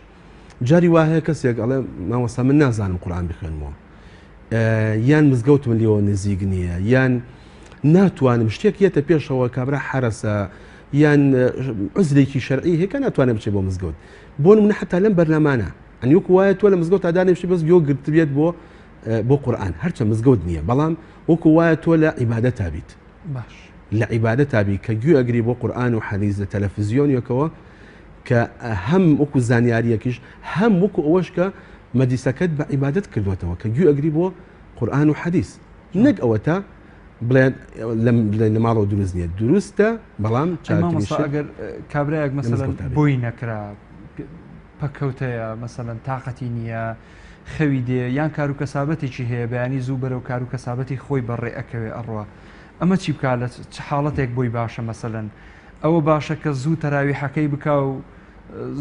جاری وایە کەسێک ئەڵێ مامۆستا من نازانم قورئان بخوێنمەوە یان مزگەوتم لێەوە نزیک نییە یان ناتوانم شتێک یەتە پێشەوە کابرا حرەسە یان عزرێکی شەرعی هەیە کە ناتوانێت بچێت بۆ مزگەوت بۆ نمونە حتا لەم بەرنامانە ئەنیوەکو وایە تۆ لە مزگەوت دانێ بچی بەس گۆ گرت بێت بۆ قورئان هەرچە مزگەوت نییە بەڵام وەکو وایە تۆ لە عیبادەتا بیت باش لە عیبادەتا بی کە گوێ ئەگری بۆ قورئان و حەدیث لە تەلەڤیزیۆنێکەوە کە هەم وەکو زانیاریەکیش هەم وەکو ئەوەش کە مەدیسەکەت بە عیبادەت کردوێتەوە کە گوێ ئەگری بۆ قورئان و حەدیث نەک ئەوە تا بڵێن لە ماڵەوە دروست نییە دروستە بەڵام ئەگەر کابراەک مەسەلەن بۆی نەکرا پەکەوتەیە مەسەلەن تااقەتی نییە خەوی دێ یان کار و کەسابەتێکی هەیە بەیانی زوو بەرەو کار و کەسابەتی خۆی بەڕێ ئەکەوێ ئەڕوا ئەمە چی بکات لە چ حاڵەتێک بۆی باشە مەسەلەن ئەوە باشە کە زوو تەراوی حەکەی بکا و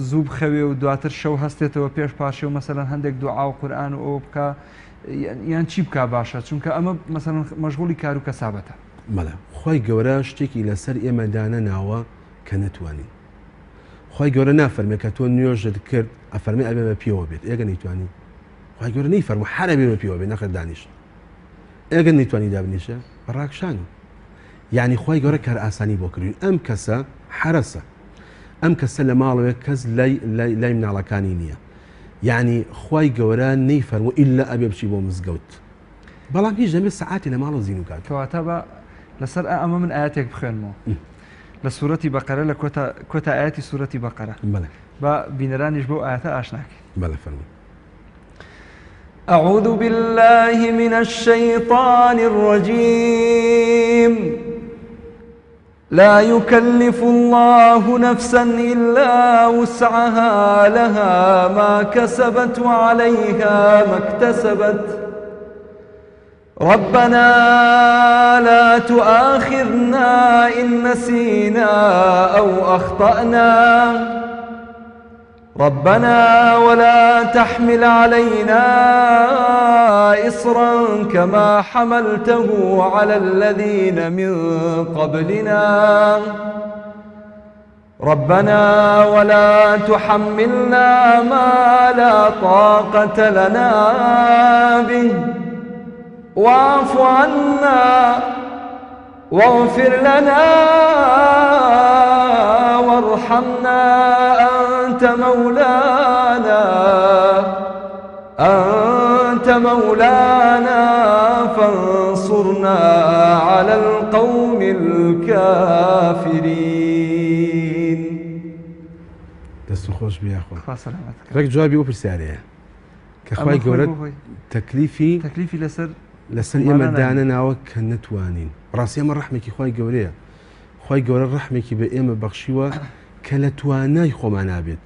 زوو بخەوێ و دواتر شەو هەستێتەوە پێش پاشێ و مەسەلەن هەندێک دوعا و قورئان و ئەوە بکە یان چی بکا باشە چونکە ئەمە مەسەلەن مەشغوڵی کار و کەسابەتە مەڵێ خۆی گەورە شتێکی لەسەر ئێمەدانە ناوە کە نەتوانین خۆی گەورە نافەرمێ کە تۆ نوێژت کرد ئەفەرمێ ئەبێ بە پێوە بێت ئێگە نەیتوانی خۆی گەورە نەیفەرموو هەر ئەبێ بە پێوە بێت نەخێر دانیش ئێگە نەیتوانی دابنیشە بەڕاکشان یعنی خۆی گەورە کار ئاسانی بۆ کردین ئەم کەسە حرەسە ئەم کەسە لە ماڵەوە کەس لای مناڵەکانی نییە یعنی خۆی گەورە نەیفەرموو ئیلا ئەبێ بچی بۆ مزگەوت بەڵام هیچ دەبێت سەعاتی لە ماڵەوە زین و کات کەواتە بە لەسەر ئەمە من ئاەتێک بخوێنمەوە لە سوورەتی بەقەرە لە کۆتا ئاەتی سوورەتی بەقەرە بە بینەرانیش بۆ ئاەتە ئاشناکەین بەڵێ فەرمووی أعوذ بالله من الشيطان الرجيم لا يكلف الله نفسا إلا وسعها لها ما كسبت وعليها ما اكتسبت ربنا لا تؤاخذنا إن نسينا أو أخطأنا ربنا ولا تحمل علينا إصرا كما حملته على الذين من قبلنا ربنا ولا تحملنا ما لا طاقة لنا به واعف عنا واغفر لنا وارحمنا أنت مولانا فانصرنا على القوم الكافرين. دەست خۆش بیاخۆ خوا سەلامەت ڕێک جوابی ئەو پرسیارەیە کە خوای گەورە تەکلیفی لەسەر ئێمە دانە ناوە کە نتوانین. ڕاستی ئەمە ڕەحمێکی خوای گەورەیە. خوای گەورە ڕەحمێکی بە ئێمە بەخشیوە کە لە توانای خۆمان نابێت،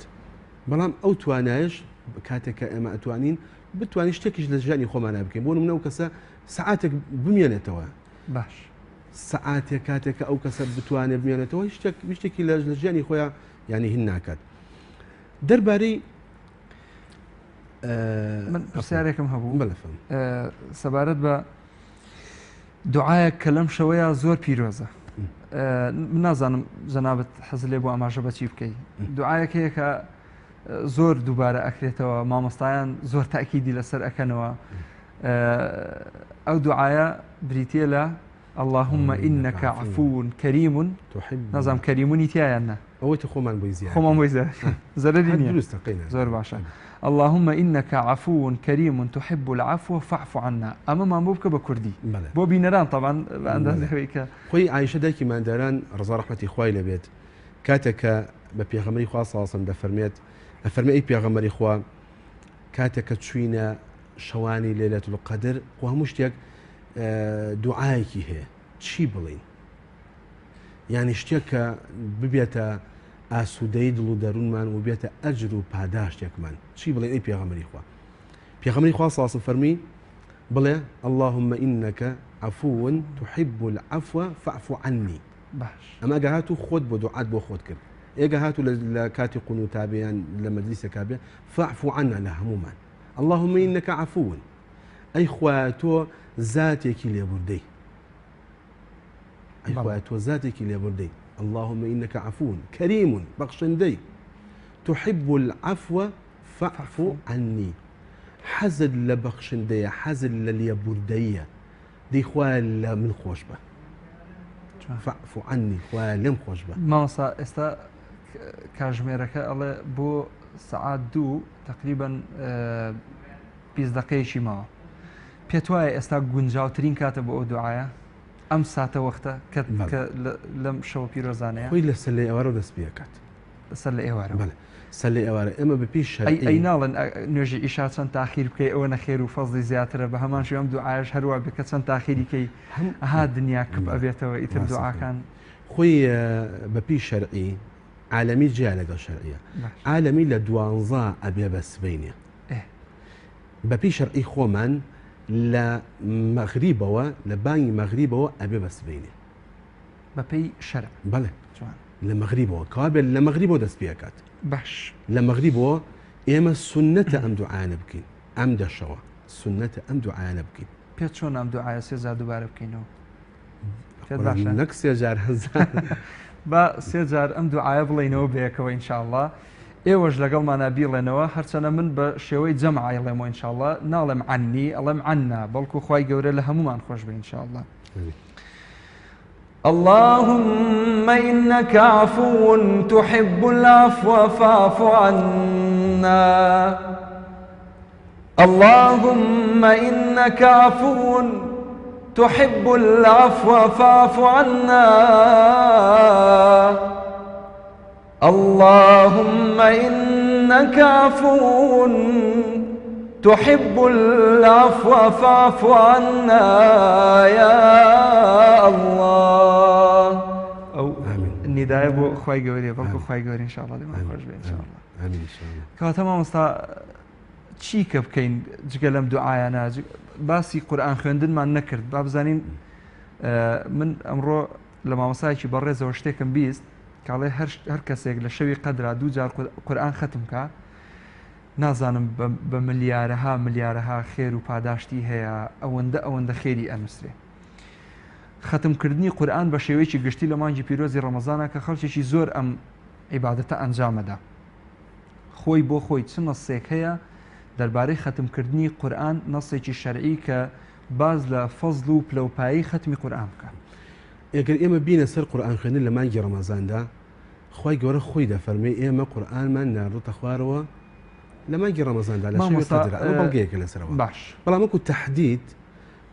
بەڵام ئەو توانایش کاتێککە ئێمە ئەتوانین بتوانین شتێکیش لە ژیانی خۆمان بکەین. بۆ نمونە ئەو کەسە سەعاتێک بمێنێتەوە، باش سەعاتێک کاتێککە ئەو کەسە بتوانێت بمێنێتەوە شتێکی لە ژیانی خۆیان یانی هین ناکات. دەربارەی من پرسیارێکم هەبوو بەلەفەم سەبارەت بە دوعایەک کە لەم شەوەیە زۆر پیرۆزە. نازانم جەنابەت حەز لێ بۆ ئاماژە بەچی بکەیت. دوعایەک هەیە کە زۆر دووبارە ئەکرێتەوە، مامۆستایان زۆر تاکیدی لەسەر ئەکەنەوە. ئەو دوعایە بریتە لە اللهم إنك عفو كريم. نازام كريمونی تایان نه ئەوەی خۆمان بۆی زیاد خۆمان بۆی زەرەری نییە. دروستەقینە زۆر باشە. اللهم إنك عفو كريم تحب العفو فاعف عنا. ئەمە مامۆ بکە بە کوردی بۆ بینەران طبعا بە ئەندازەوەی کە خۆی عایشە دایکی ماداران ڕزا ڕەحمەتی خوای لەبێت کاتێککە بە پێغەمبەری خوا ساسم دەفەرمێت ئەفەرمێ ئەی پێغەمبەری خوا کاتێککە چوینە شەوانی لەیلەتول قەدر و هەموو شتێک دوعایەکی هەیە چی بڵین؟ یعنی شتێک کە ببێتە ئاسوودەی دڵ و دەروونمان و بێتە ئەجر و پاداشتێکمان چی بڵێن ئەی پێغەمبەری خوا؟ پێغەمبەری خوا ساسم فەرمی بڵێ اللهم إنك عفو تحب العفو فاعف عني. باش ئەمە ئەگە هاتوو خۆت بۆ دوعات بۆ خۆت کرد، ئێگە هاتوو لە کاتی قونوتابیان لە مەجلیسێکا بێ فاعف عنا لە هەمومان. اللهم إنك عفو ئەی خوایە تۆ زاتێکی لێبوردەی، ئەی خوایە تۆ زاتێکی لێبوردەی. اللهم إنك عفو كريم بەخشندەی تحب العفو فاعف عني. حەزت لە بەخشندەیە، حەزت لە لێبوردەیە، دەی خوایە لە من خۆش بە، فاعف عني خوایە لێم خۆش بە. مامۆستا ئێستا کاژمێرەکە ئەڵێ بۆ سەعات 2 تقریبان 20 دقەیەکی ماوە. پێت وایە ئێستا گونجاوترین کاتە بۆ ئەو دوعایە ئەم ساتە وەختە کە لەم شەوە پیرۆزانەیە خۆی لە سەر لە ئێوارە دەست پێکات سەر لە ئێوارە سەر لە ئێوارە ئێمە بەپی شەرعی ئەی ناڵن نوێژی ئیشا چەند تاخیر بکەی ئەوە نەخێر و فەزلی زیاترە بە هەمان شێوە ئەم دوعایش هەروە بکە چەند تاخیریکەی ئەها دنیا کب ئەبێتەوە ئیتر دوعاکان خۆی بەپی شەرعی عالەمی جیا لەگەڵ شەرعیە عالەمی لە 12 ئەبێ بە سبەینێ بەپی شەرعی خۆمان لە مەغریبەوە لە بانگی مەغریبەوە ئەبێ بە سبەینێ بەپێی شەرع بەڵێ لە مەغریبەوە کابێت لە مەغریبەوە دەست پێکات باش لە مەغریبەوە ئێمە سنەتە ئەم دوعایانە بکەین ئەم دەشەوە سنەتە ئەم دوعایانە بکەین پێت چۆن ئەم دوعایە سێجار دووبارە بکەینەوە نەک سێجار هەزار با سێجار ئەم دوعایە بڵێنەوە بەیەکەوە ئینشاءڵڵا ئێوەش لەگەڵمانە بیڵێنەوە هەرچەنە من بە شێوەی جەمعی ئەڵێمەوە ئینشاءڵڵا ناڵێم عنی ئەڵێم عنا بەڵکو خوای گەورە لە هەمومان خۆش بێ ئینشاءڵڵا اللهم إنك عفو تحب العفو فاعف عنا اللهم إنك عفو تحب العفو فاعف عنا اللهم إنك عفو تحب العفو فاعف عنا يا الله أو النداء بو خوای گەورەیە بەڵکو خوای گەورە ئینشاءڵڵا دێمە خۆش بێ ئینشاءڵڵا ئامین ئینشاءڵڵا کەواتە مامۆستا چی کە بکەین جگە لەم دوعایانە باسی قورئان خوێندنمان نەکرد با بزانین من ئەمڕۆ لە مامۆستایەکی بەڕێزەوە شتێکم بیست کاڵێ هەر کەسێک لە شەوی قەدرا دوو جار قورئان ختم کە نازانم بە ملیارەها خێر و پاداشتی هەیە ئەوەندە خێری ئەنووسێ ختمکردنی قورئان بە شێوەیەکی گشتی لە مانگی پیرۆزی ڕەمەزانە کە خەڵکێکی زۆر ئەم عیبادەتە ئەنجامەدا خۆی بۆ خۆی چ نەسێک هەیە دەربارەی ختمکردنی قورئان نەسێکی شەرعی کە باز لە فەزڵ و پلەپایی ختمی قورئان بکە ئەگەر ئێمە بینە سەر قورئان خوێندن لە مانگی ڕەمەزاندا خوای گەورە خۆی دەفەرمێ ئێمە قورئانمان ناردوتە خوارەوە لە مانگی ڕەمەزاندا لە شەوی قەدر ئەمە بەڵگەیەکە لەسەرەوە باش بەڵام وەکو تەحدید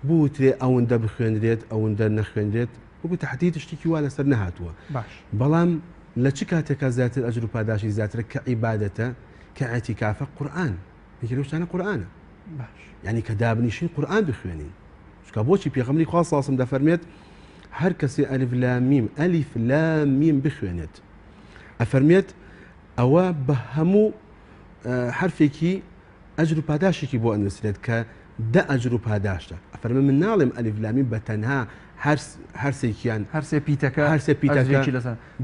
بوترێ ئەوەندە بخوێنرێت ئەوەندە نەخوێنرێت وەکو تەحدید شتێکی وا لەسەر نەهاتووە باش بەڵام لە چ کاتێکا زیاتر ئەجر و پاداشی زیاترە کە عیبادەتە کە ئەتیکافە قورئان یەکێ لەو شتانە قورئانە باش یعنی کە دابنیشین قورئان بخوێنین چکە بۆچی پێغەمبەری خوا صلی الله علیه و سلم دەفەرمێت هەر کەسێ ئەلیف لام میم بخوێنێت ئەفەرمێت ئەوە بە هەموو حرفێکی ئەجر و پاداشێکی بۆ ئەنووسێت کە دە ئەجر و پاداشتە ئەفەرمێ من ناڵێم ئەلیف لام میم بە تەنها هەرسێکیان هەرسێ پیتەکە هەرسێ پیتەکە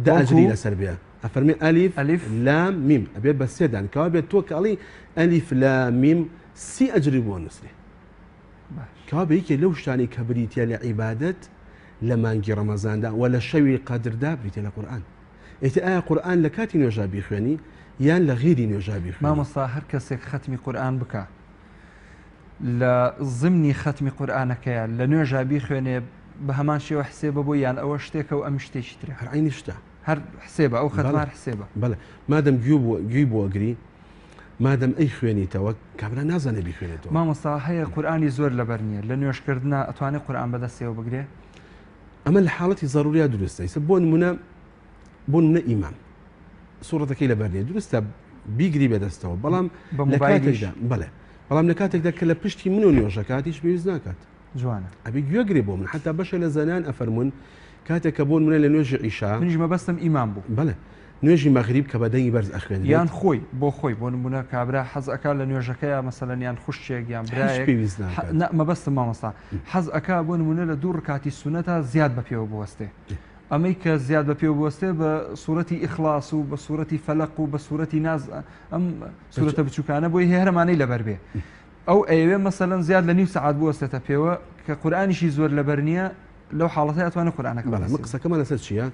دە ئەجری لەسەر بێ ئەفەرمێ ئەلیف لام میم ئەبێ بە سێدان کەوا بێت تۆ کەڵی ئەلیف لام میم سی ئەجری بۆ نووسێ کەوا بە یەکێ لەو شتانی کە بریتە لە عیبادەت لە مانگی ڕەمەزاندا و لە شەوی قەدردا بریتە لە قورئان ئێتە ئایا قورئان لە کاتی نوێژا بیخوێنی یان لە غیری نوێژا بیخوێنی مامۆستا هەر کەسێک ختمی قورئان بکە لە ضمنی ختمی قورئانەکەیە لە نوێژا بیخوێنێ بە هەمان شێوە حسێبە بۆ یان ئەوە شتێکە و ئەم شتێکی ترە هەر عینی شتە هەر حسێبە ئەو ختمار حسێبە بەڵێ مادەم گوێی بۆ ئەگری مادەم ئەی خوێنیتەوە کابرا نازانێ بیخوێنێتەوە مامۆستا هەیە قورئانی زۆر لەبەر نییە لە نوێژکردنا ئەتوانێت قورئان بەدەستێەوە بگرێ ئەمە لە حاڵەتی ضروریا دروستە بۆ نمونە ئیمام سوورەتەکەی لەبەر نیە دروستە بیگری بێدەستەوە بەڵام بەڵێ بەڵام لە کاتێکدا کە لە پشتی من و نوێژەکاتیش پێویست ناکات جوانە ئەبی گوێگرێ بۆ من حتا بەشە لە زەنان ئەفەرمون کاتێک کە بۆن منە لە نوێژی عیشا منیش مەبەستم ئیمام بوو بەڵێ نوێژی مەغریب کە بەدەنگی بەرز ئەخوێنێت یان خۆی بۆ خۆی بۆ نمونە کابرا حەز ئەکا لە نوێژەکەیە مەسەلەن یان خوشتێک یان برایەک پێویست ناکات مەبەستم مامۆستا حەز ئەکا بۆ نمونە لە دوو ڕکاتی سونەتە زیاد بە پێوە بوەستێ ئەمەی کە زیاد بە پێوە بوەستێ بە سوورەتی ئیخلاس و بە سوورەتی فەلەق و بە سوورەتی ناز ئەم سوورەتە بچووکانە بۆی هێرەمانەی لەبەر بێ ئەو ئەوێ مەسەلەن زیاد لە نیو سەعات بوەستێتە پێوە کە قورئانیشی زۆر لەبەر نییە لەو حاڵەتە ئەتوانە قورئانەکە بەڵام قسەکەمان لەسەر چییە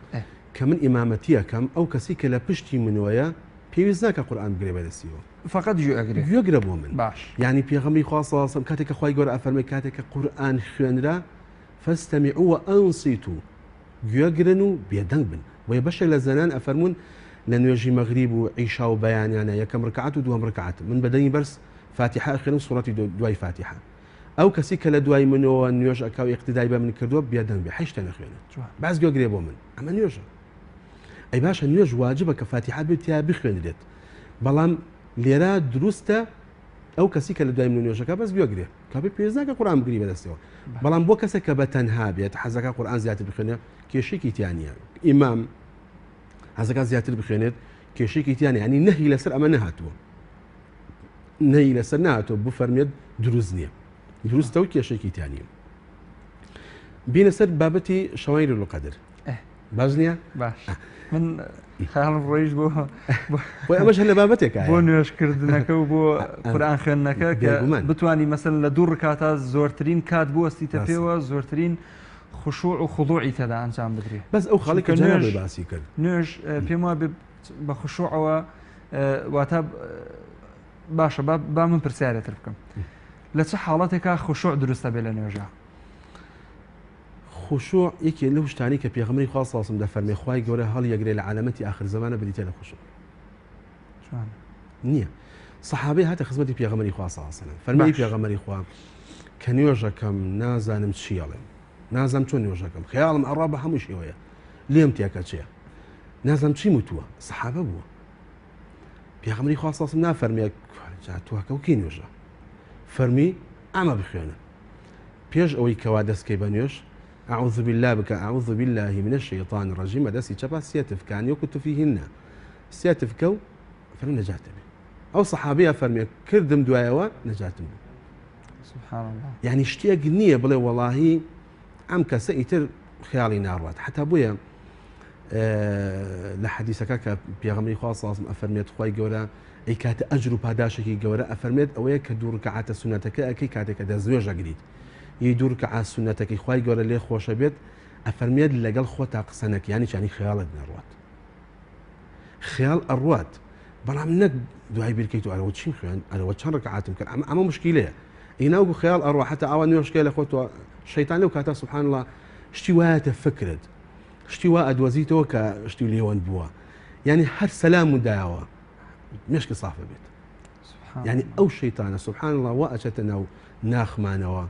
کە من ئیمامەتیەکەم ئەو کەسی کە لە پشتی منوەیە پێویست ناکە قورئان بگرێ بەدەستیەوە فقط گوێگرە بۆ من باش یعنی پێغەمبەری خوا صلی الله علیه و سلم کاتێک خوای گەورە ئەفەرمێ کاتێک کە قورئان خوێنرا فاستمعوا وانصتوا گوێگرن و بێدەنگ بن وە بەشێک لە زەنان ئەفەرمون لە نوێژی مەغریب و عیشا و بەیانیانە یەکەم ڕکعات و دووەم ڕکعات من بەدەنگی بەرز فاتحە ئەخوێنم سوورەتی دوای فاتحە ئەو کەسی کە لە دوای منەوە نوێژ ئەکا و اقتیدای بە من کردووە بێدەنگ بێ هەیشتە نەخوێنێت باز گوێگرێ بۆ من ئەمە نوێژە ئەی باشە نوێژ واجبە کە فاتحە بێت یا بخوێنرێت بەڵام لێرە دروستە ئەو کەسی کە لە دوای من نوێژەکە بەس گوێگرێ کابێ پێویست ناکە قورئان بگری بەدەستەوە بەڵام بۆ کەسێک کە بە تەنها بێت حەزەکە قورئان زیاتر بخوێنێت کێشێکی تیانە ئیمام حەزەکە زیاتر بخوێنێت کێشێکی تیانە ینی نەهی لەسەر ئەمە نەهاتووە نەهی لەسەر نهاتوە بفەرمێت دروست نییە دروستە و کێشێکی تیانە بینە سەر بابەتی شەوای لەیلة القەدر باش نییە باش من خەیاڵم ڕۆیشت بۆ ئەمەش هەر لە بابەتێکە بۆ نوێژکردنەکە و بۆ قورئان خوێندنەکە کە بتوانی مەسەلەن لە دوو ڕکاتە زۆرترین کات بوەستیتە پێوە زۆرترین خشوع و خضوعی تێدا ئەنجام بدرێت بەس ئەو خەڵک کە نوێژ باسی کرد نوێژ پێم وایە بە خشوعەوە واتە باشە با من پرسیارێتر بکەم لە چه حاڵەتێکە خشوع دروستە بێ لە نوێژە خشوع یەکێ لەو شتانی کە پێغەمبەری خوا صلی الله علیه و سلم دەفەرمێ خوای گەورە هەڵیەگرێ لە عەلامەتی ئاخر زەمانە بریتە لە خشوع نییە سەحابەی هاتە خزمەتی پێغەمبەری خوا صلی الله علیه و سلم فەرمووی پێغەمبەری خوا کە نوێژەکەم نازانم چی ئەڵێم نازانم چۆن نوێژەکەم خەیاڵم ئەڕا بە هەموو شێوەیە لێم تێکە چییە نازانم چی وتووە سەحابە بووە پێغەمبەری خوا صلی الله علیه و سلم نافەرمێ تووەکە و کێ نوێژە فەرمی ئەمە بخوێنە پێش ئەوەی کەوا دەستکەی بە نوێژ أعوذ بالله بك أعوذ بالله من الشيطان الرجيم دسي شبا سياتف كان يوكت فيهن سياتف كو فرن نجات به أو صحابية فرمي كردم دوايوا نجات به سبحان الله يعني اشتياق نية بلا والله عم كسيتر خيالي ناروات حتى أبويا لحديثك كبيغمري خاص أفرميت خوي جورا أي كات أجر بهداشكي جورا أفرميت أويا كدور كعات سنتك أكي كاتك دزوج جديد يدور كعاس سنتك خوي جورا لي خوش بيت أفرميت لقال خوتا قسنك يعني خيالك ناروات خيال الروات بلا منك دعاء بركيتو على وجهين خيان على وجه ركعات يمكن أما مشكلة يناوغو خيال أروح حتى أوان مشكلة خوتو الشيطان لو كاتا سبحان الله اشتواء تفكرت اشتواء أدوزيتو كاشتوا ليوان بوا يعني هر سلام مداوا مشكل صافي بيت يعني ئەو شەیتانە سبحان الله وا ئەچێتە ناو ناخمانەوە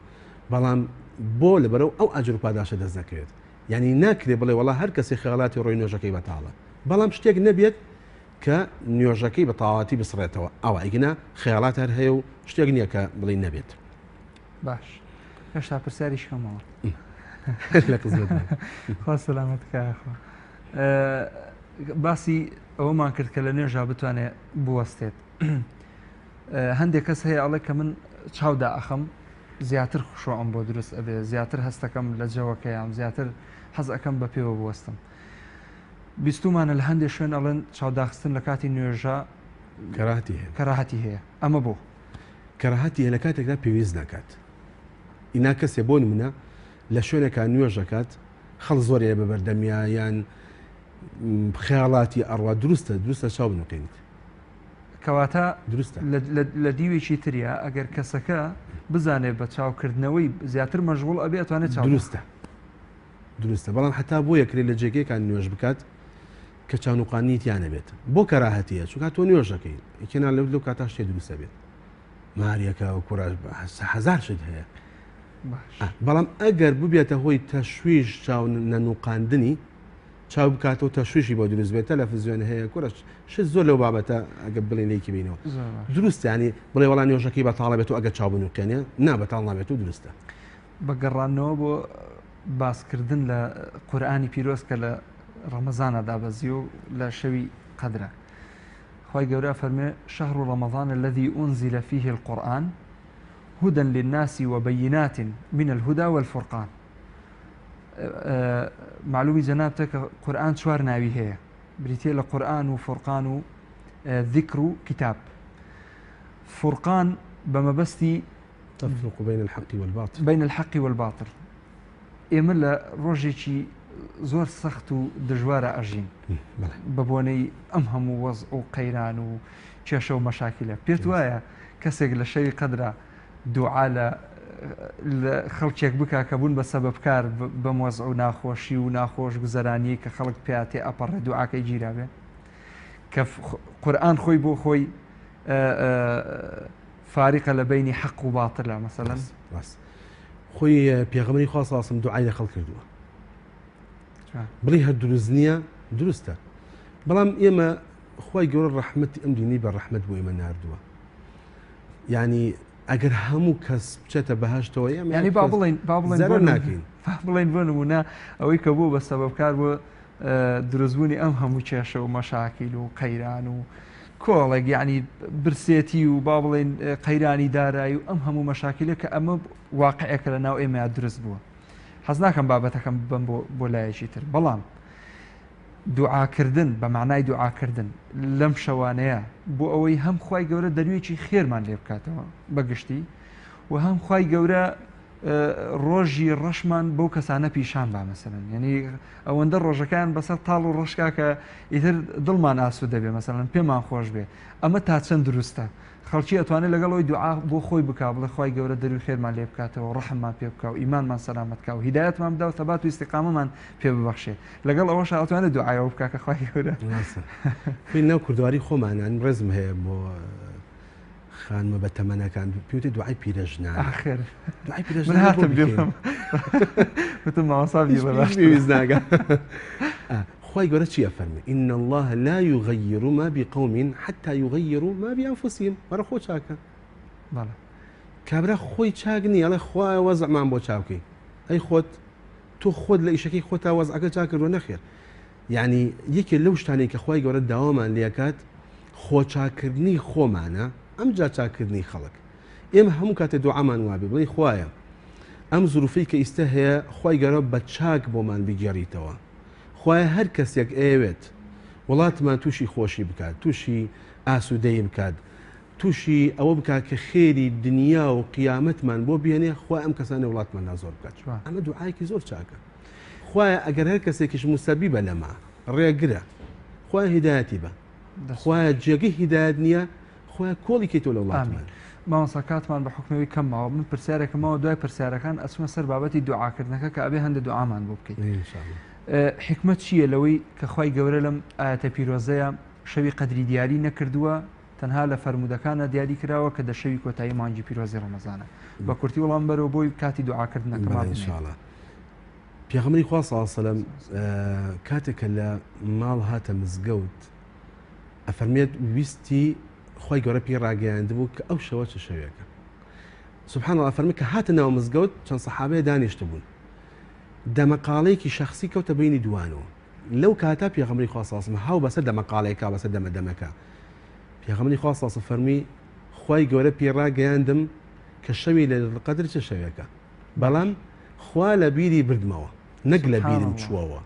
بەڵام بۆ لەبەرەو ئەو ئەجر و پاداشە دەست نەکرێت یعنی ناکرێ بڵێ وڵا هەر کەسی خەڵاتی ڕۆی نوێژەکەی بەتاڵە بەڵام شتێک نەبێت کە نوێژەکەی بە تاواتی بسڕێتەوە ئەوە ئەیگنا خەیاڵات هەر هەیە و شتێک نییە کە بڵێ نەبێت باش هێشتا پرسیاریش کەمەوە لە قزمەت خوا سەلامەتکایخوا باسی ئەوەمان کرد کە لە نوێژا بتوانێت بوەستێت هەندێک کەس هەیە ئەڵێ کە من چاودا ئەخەم زیاتر خوشۆم بۆ دروست ئەبێ زیاتر هەستەکەم لە جەوەکەیان زیاتر حەز ئەەکەم بە پێوە بوەستم بیستومانە لە هەندێک شوێن ئەڵێن چاوداخستن لە کاتی نوێژە کەراهەتی هەیە ئەمە بۆ کەراهەتی هەیە لە کاتێکدا پێویست ناکات ئینا کەسێ بۆ منە لە شوێنێکە نوێژەکات خەڵ زۆرێ بە بەردەمیا یان خەیاڵاتی ئەڕوا دروستە چاو بنوقێنیت کەواتە دروستە لە دیوێکی تریە ئەگەر کەسەکە بزانێت بە چاوکردنەوەی زیاتر مەژغوڵ ئەبێ ئەتوانێت چاو دروستە بەڵام حتا بۆ یەکرێت لە جێگەکان نوێژ بکات کە چاونوقانیتیانە بێت بۆ کەراهەتیە چونکە تۆ نوێژەکەی ئیکێنا لەو کاتا شتێ دروستە بێت ماریەکە و کوڕاش هەزار شت هەیە بەڵام ئەگەر ببێتە هۆی تەشویش چاو نەنوقاندنی چاو بکاتەوە تەشویشی بۆ دروست بێت تەلەڤیزیۆن هەیە کوڕش شت زۆر لەو بابەتە ئەگە بڵێن لێکی بینەوە دروست ینی بڵێ وەڵام نوێژەکەی بەتاڵە بێت و ئەگە چاو بنوقێنێ نا بەتاڵ نابێت و دروستە بەگەڕانەوە بۆ باسکردن لە قورئانی پیرۆز کە لە ڕەمەزانە دابەزی و لە شەوی قەدرە خی گەورە فەرمێ شهر رمضان الذي أنزل فيه القرآن هدى للناس وبينات من الهدى والفرقان معلومی جەنابتە کە قورئان چوار ناوی هەیە بریتێ لە قورئان و فورقان و ذیکر و کتاب فورقان بەمەبەستی تفرق بين الحق والباطل ئێمە لە ڕۆژێکی زۆر سەخت و دژوارە ئەژین بە بۆنەی ئەم هەموو وەز و قەیران و کێشە و مەشاکلە پێت وایە کەسێک لە شەوی قەدرە دوعا لە خەڵکێک بکە کە بوون بە سەبەبکار بەم وەزع و ناخۆشی و ناخۆش گوزەرانی کە خەڵک پێاتێ ئەپەڕێ دوعاکەی گیرابێ کە قورئان خۆی بۆ خۆی فاریقە لە بینی حەق و باتڵە مەسەلەن خۆی پێغەمبەری خوا صلی الله علیه و سلم دوعای لە خەڵک کردووە بڵێ هەر دروست نییە دروستە بەڵام ئێمە خی گەورە ڕەحمەتی ئەم دینی بە ڕەحمەت بۆ ئێمە ناردووە یعنی ئەگەر هەموو کەس بچێتە بەهشتەوە ینی با بڵێن بۆ نمونە ئەوەی کە بوو بە سەبەبکار بۆ دروستبوونی ئەم هەموو کێشە و مەشاکیل و قەیران و کۆڵێک یعنی برسێتی و با بڵێن قەیرانی دارایی و ئەم هەموو مەشاکلە کە ئەمە واقعەکە لە ناو ئێمە دروست بووە حەز ناکەم بابەتەکەم بم بۆ لایەکی تر بەڵام دوعاکردن بە معنای دوعاکردن لەم شەوانەیە بۆ ئەوەی هەم خوای گەورە دەروێکی خێرمان لێ بکاتەوە بەگشتی و هەم خوای گەورە ڕۆژی ڕەشمان بەو کەسانە پیشان با مەسەلەن یعنی ئەوەندە ڕۆژەکان بەسەر تاڵ و ڕەشکا کە ئیتر دڵمان ئاسوودە دەبێ مەسەلەن پێمان خۆش بێ ئەمە تا چەند دروستە خەڵکی ئەتوانێت لەگەڵەوەی دوعا بۆ خۆی بک بڵێ خوای گەورە دەروی خێرمان لێ بکاتەوە ڕەحممان پێ بکە و ئیمانمان سەلامەتکە و هیدایەتمان بدا و تەبات و ئیستیقامەمان پێ ببەخشێ لەگەڵ ئەوەش ئەتوانێت دوعایەوە بکە کە خوای گەورە ناو کوردواری خۆمانان ڕێزم هەیە بۆ خانمە بە تەمەنەکان پێوتێ دوعای پیرەژنان ئاخر دوعای پیرەژنان هاتم وتم ماوەسابی بەباشت ناگە خی گەورە چیە فەرمی إن الله لا يغير ما بقوم حتى يغيروا ما بأنفسهم وەرە خۆ چاکە کابرا خۆی چاک نییە ئەڵێ خوایە وەزعمان بۆ چاوکەی ئەی خۆت تۆ خۆت لە ئیشەکەی خۆتا وەزعەکە چاکردوە نەخێر یعنی یەکێ لەو شتانەی کە خی گەورە داوامان لێکات خۆ چاکردنی خۆمانە ئەم جا چاکردنی خەڵک ئێمە هەموو کاتێ دوعامان وابێ بڵێ خوایە ئەم زروفەی کە ئیستا هەیە خی گەورە بە چاک بۆمان بگێڕیتەوە خوایە هەر کەسێک ئەوێت وڵاتمان تووشی خۆشی بکات تووشی ئاسوودەی بکات تووشی ئەوە بکات کە خێری دنیا و قیامەتمان بۆ بێنێ خوای ئەم کەسانە وڵاتمان نازۆر بکات ئەمە دوعایەکی زۆر چاکە خوایە ئەگەر هەر کەسێکیش موسەبیبە لەما ڕێگرە خوای هیدایەتی بە خوایە جێگەی هیدایەت نییە خوایە کۆڵی کەیتۆ لە وڵاتمان مامۆستا کاتمان بە حکمەوەی کەمەوە من پرسیارێکمەوە دوای پرسیارەکان ئەچمە سەر بابەتی دوعاکردنەکە کە ئەبێ هەندێک دوعامان بۆ بکەیت حکمت چییە لەوەی کە خوای گەورە لەم ئاەتە پیرۆزەیە شەوی قەدری دیاری نەکردووە تەنها لە فەرمودەکانە دیاری کراوە کە دەشەوی کۆتایی مانگی پیرۆزی ڕەمەزانە بە کورتی وەڵام بەرەوە بۆی کاتی دوعاکردنەکەمان ئینشاءڵڵا. پێغەمبەری خوا صلی الله علیه و سلم کاتێکە لە ماڵ هاتە مزگەوت ئەفەرمێت ویستی خۆی گەورە پێی ڕاگەیاندبوو کە ئەو شەوە چه شەوێکە. سبحان الله ئەفەرمێت کە هاتە ناو مزگەوت چەند سەحابەیە دانیشتە بوون دەمەقاڵەیەکی شەخسی کەوتە بینی دوانەوە. لەو کاتا پێغەمبەری خوا صلی الله علیه و سلم هاو بەسەر دەمەقاڵەیەکا بەسەر دەمەدەمەکە. پێغەمبەری خوا صلی الله علیه و سلم فەرمی خۆی گەورە پێی ڕاگەیاندم کە شەوی لەیلەتول قەدر چه شەوێکە، بەڵام خوا لە بیری بردمەوە نەک لە بیرم چووەوە.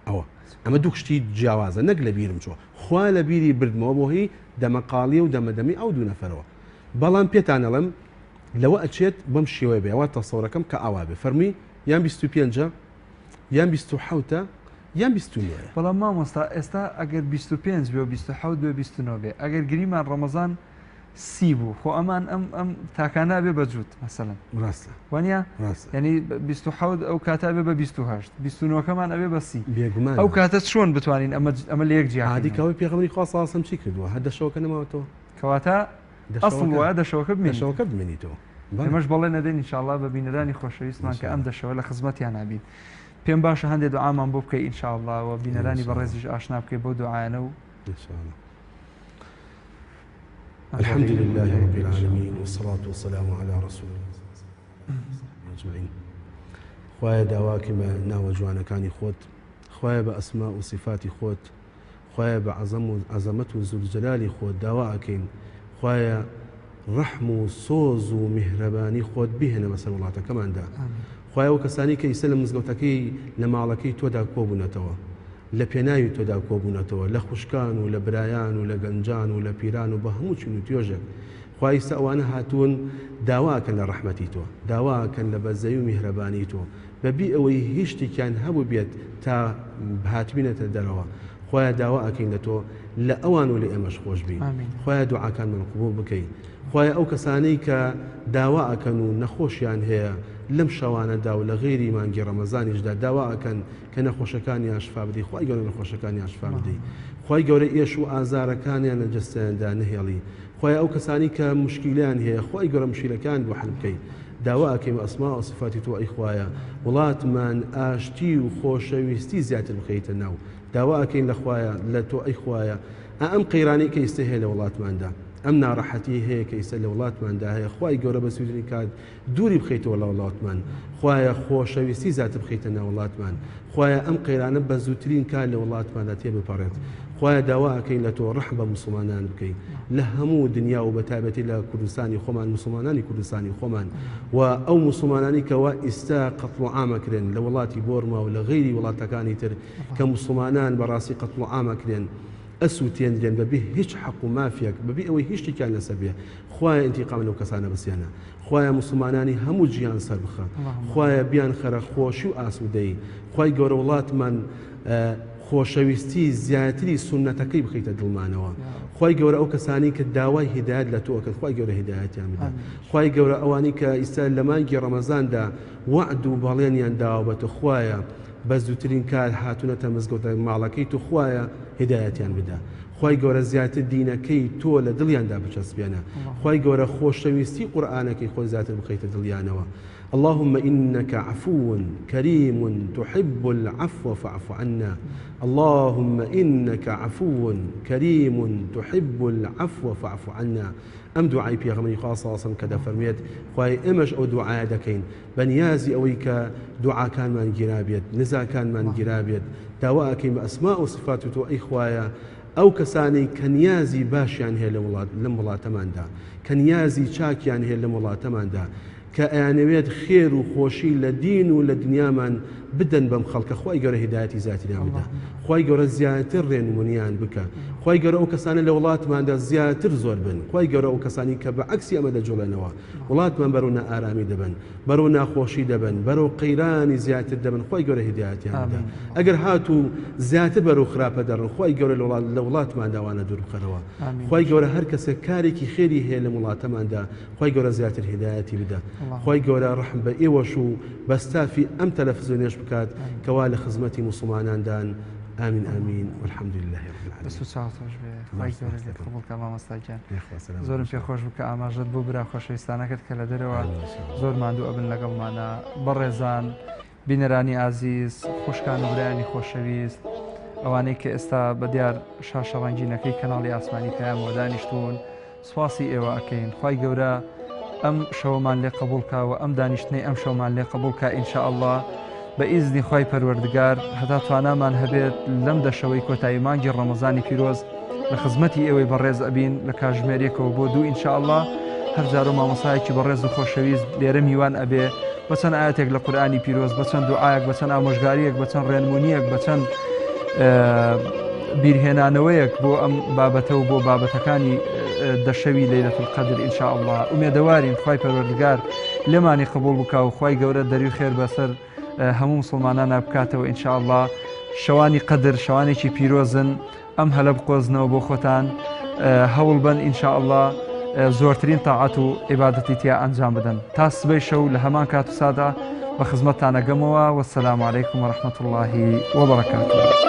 ئەوە ئەمە دوو شتی جیاوازە، نەک لە بیرم چووە، خوا لە بیری بردمەوە بۆ هی دەمەقاڵی و دەمەدەمی ئەو دوو نەفەرەوە. بەڵام پێتان ئەڵێم لەوە ئەچێت بەم شێوەیە بێ، ئەوە تەسەوڕەکەم کە ئاوا بێ. فەرمی یان 25 یان 27 یان 29. بەڵام مامۆستا ئێستا ئەگەر 25 بێ و 27 بێ 29 بێ ئەگەر گریمان ڕەمەزان سی بوو خۆ ئەمان ئەم تاکانە بێ بەجووت مەسەلەن ڕاستە وانە ینی 27 ئەو کاتا بێ بە 28 29کەمان ئەبێ بە سی بێگومان ئەو کاتە چۆن بتوانین ئەمە لە یەک جیاتی عادیکەوەی پێغەمبەری خوا صلی الله علیه و سلم چی کردووە هەر دەشەوەکە نەماوەتەوە کەواتە ئەسڵ وایە دەشەوەکە بمێنیتەوە. ئێمەش بەڵێ نەدەین ئینشاءالله بە بینەرانی خۆشەویستمان کە ئەم دەشەوە لە خزمەتیان نابین. پێم باشە هەندێک دوعامان بۆ بکەی ئینشاءالله و بینەرانی بەڕێزیش ئاشنا بکەی بۆ دوعایانە و ئینشاءالله. الحمد لله رب العالمين والصلاة والسلام على رسول الله أجمعين. خوايا داواكي ما ناوى جوانكاني خوت، خوايا بأسماء وصفات خوت، خوايا بعظمته ذو الجلال خوت داواكين، خوايا رحم وصوز ومهرباني خوت بهنا مثلا الله كمان دا خوايا وكساني كي يسلم مزقوتكي لمالكي تودا كوبونتوا لە پێناوی تۆدا کۆبوونەتەوە لە خوشکان و لە برایان و لە گەنجان و لە پیران و بە هەموو چین و توێژێک خوای ئەوانە هاتوون داواکەن لە ڕەحمەتی تۆ، داواکەن لە بەزەی و میهرەبانی تۆ بەبێ ئەوەی هیچ شتێکیان هەبوو بێت تا هاتبینێتە دەرەوە. خۆیان داوا ئەکەین لە تۆ لە ئەوان و لە ئێمەش خۆش بین. خۆیان دوعاکانمان قبوڵ بکەین. خۆیان ئەو کەسانەی کە داوا ئەکەن و نەخۆشیان هەیە لەم شەوانەدا و لە غێری مانگی ڕەمەزانیشدا داوا ئەکەن کە نەخۆشەکانیان شفا بدەی. خۆی گەورە نەخۆشەکانیان شفا بدەی. خۆی گەورە ئێش و ئازارەکانیان لە جەستەیاندا نەهێڵی. خۆی ئەو کەسانی کە مشکیلیان هەیە خۆی گەورە مشکیلەکان بۆ حەل بکەی. داوا ئەکەین بە ئەسما و صفاتی تۆ ئەی خوایە وڵاتمان ئاشتی و خۆشەویستی زیاتر بخەیتە ناو. داوا ئەکەین لە خوایە لە تۆ ئەی خوایە ئەم قەیرانەی کە ئێستا هەیە لە وڵاتماندا، ئەم ناڕەحەتی هەیە کە ئێستا لە وڵاتماندا هەیە، خوای گەورە بە سوودنی کات دووری بخەیتەوە لە وڵاتمان. خوایە خۆشەویستی زیاتر بخەیتە ناو وڵاتمان. خوایە ئەم قەیرانە بە زووترین کار لە وڵاتماندا تێبپەڕێت. خوایە داوا ئەکەین لە تۆ ڕەحم بە موسڵمانان بکەین لە هەموو دنیا و بەتایبەتی لە کوردستانی خۆمان، مسلمانانی کوردستانی خۆمان و ئەو مسلمانانی کەوا ئێستا قەتڵ عامەکرێن لە وڵاتی بۆرما و لە غەیری وڵاتەکانی تر کە مسلمانان بەڕاستی قەتڵ عامەکرێن ئەسووتێنرێن بەبێ هیچ حەق و مافیەک بەبێ ئەوەی هیچ شتێکیان لەسەر بێ. خوایە ئینتیقام لەو کەسانە بەسییانە. خوایە مسلمانانی هەموو جیان سەر بخە. خوایە بیان خەرە خۆشی و ئاسوودەی. خوای گەورە وڵاتمان خۆشەویستی زیاتری سونەتەکەی بخەیتە دڵمانەوە. خوای گەورە ئەو کەسانی کە داوای هیدایەت لە تۆکەن خوای گەورە هیدایەتیان بدە. خوای گەورە ئەوانی کە ئیستا لە مانگی ڕەمەزاندا وعد و بەڵێنیان داوە بە تۆ خوایە بە زووترین کار هاتوونەتە مزگەوتە ماڵەکەی تو خوایە هیدایەتیان بدە. خوای گەورە زیاتر دینەکەی تۆ لە دڵیاندا بچەسبێنە. خوای گەورە خۆشەویستی قورئانەکەی خۆی زیاتر بخەیتە دڵیانەوە. اللهم إنك عفو كريم تحب العفو فاعف عنا. اللهم إنك عفو كريم تحب العفو فاعف عنا. ئەم دوعای پێغەمبەری خوا صلی الله علیه و سلم کە دەفەرمێت خوای ئێمەش ئەو دوعایە دەکەین بەنیازی ئەوەی کە دوعاکانمان گیرا بێت، نزاکانمان گیرا بێت. داوا ئەکەین بە ئەسما و صفات تۆ ئەی خوایە ئەو کەسانەی کە نیازی باشیان هەیە لەم وڵاتەماندا، کە نیازی چاکیان هەیە لەم وڵاتەماندا، کە ئەیانەوێت خێر و خۆشی لە دین و لە دنیامان بدەن بەم خەڵکە خوای گەورە هیدایەتی زیاتریان بدە. خوای گەورە زیاتر ڕێنمونیان بکە. خوای گەورە ئەو کەسانە لە وڵاتماندا زیاتر زۆر بن. خوای گەورە ئەو کەسانی کە بەعکسی ئەمە دەجوڵێنەوە وڵاتمان بەرەو نائارامی دەبن، بەرەو ناخۆشی دەبن، بەرەو قەیرانی زیاتر دەبن. خوای گەورە هیدایەتیان بدە. ئەگەر هاتوو زیاتر بەرەو خراپە دەڕن خوای گەورە لە وڵاتماندا وانە دوور بخەنەوە. خوای گەورە هەر کەسێک کارێکی خێری هەیە لە وڵاتەماندا خوای گەورە زیاتر هیدایەتی بدە. خوای گەورە ڕەحم بە ئێوەش و بەستافی ئەم تەلەڤیزیۆنێش بکات کەوا لە خزمەتی موسڵماناندان آمين آمين والحمد لله رب العالمين. بس وچاوتۆش بێ خی گەورە لێت قبولکە مامۆستاگیان. زۆرم پێخۆش بوو کە ئاماژەت بۆ برا خۆشەویستانەکەت کە لە دەرەوە زۆر ماندوو ئەبن لەگەڵمانە بەڕێزان بینەرانی ئازیز خوشکان و برایانی خۆشەویست ئەوانەی کە ئێستا بەدیار شاشەڕەنگینەکەی کەناڵی ئاسمانی پەیامەوە دانیشتون سواسی ئێوە ئەکەین خی گەورە ئەم شەوەمان لێ قبولکە و ئەم دانیشتنەی ئەم شەومان لێ قبولکە ئینشاءالله بە ئیزنی خی پەروەردگار هەتا توانامان هەبێت لەم دەشەوەی کۆتایی مانگی ڕەمەزانی پیرۆز لە خزمەتی ئێوەی بەڕێز ئەبین لە کاژمێرێکەوە بۆ دوو ئینشاءالله هەرجار و مامۆسایەکی بەڕێز و خۆشەویست لێرە میوان ئەبێ بەچەند ئاەتێک لە قورئانی پیرۆز بەچەند دوعایەک بەچەند ئامۆژگاریەک بەچەند ڕێنمونیەک بەچەند بیرهێنانەوەیەک بۆ ئەم بابەتە و بۆ بابەتەکانی دەشەوی لەیلەتول قەدر ئینشاءالله ئومێدەوارین خی پەروەردگار لێمانی قبول بکە و خی گەورە دەری خێر بەسەر هەموو مسلمانان بکاتەوە ئینشاءالله شەوانی قەدر شەوانێکی پیرۆزن ئەم هەلە بقۆزنەوە بۆ خۆتان هەوڵ بن ئینشاءالله زۆرترین تاعات و عیبادەتی تیا ئەنجام بدەن تا سبەی شەو لە هەمان کات و سادا بە خزمەتتانەگەمەوە وەسەلام عەلەیکم وەرەحمەتوڵڵاهی وەبەڕەکاتوه.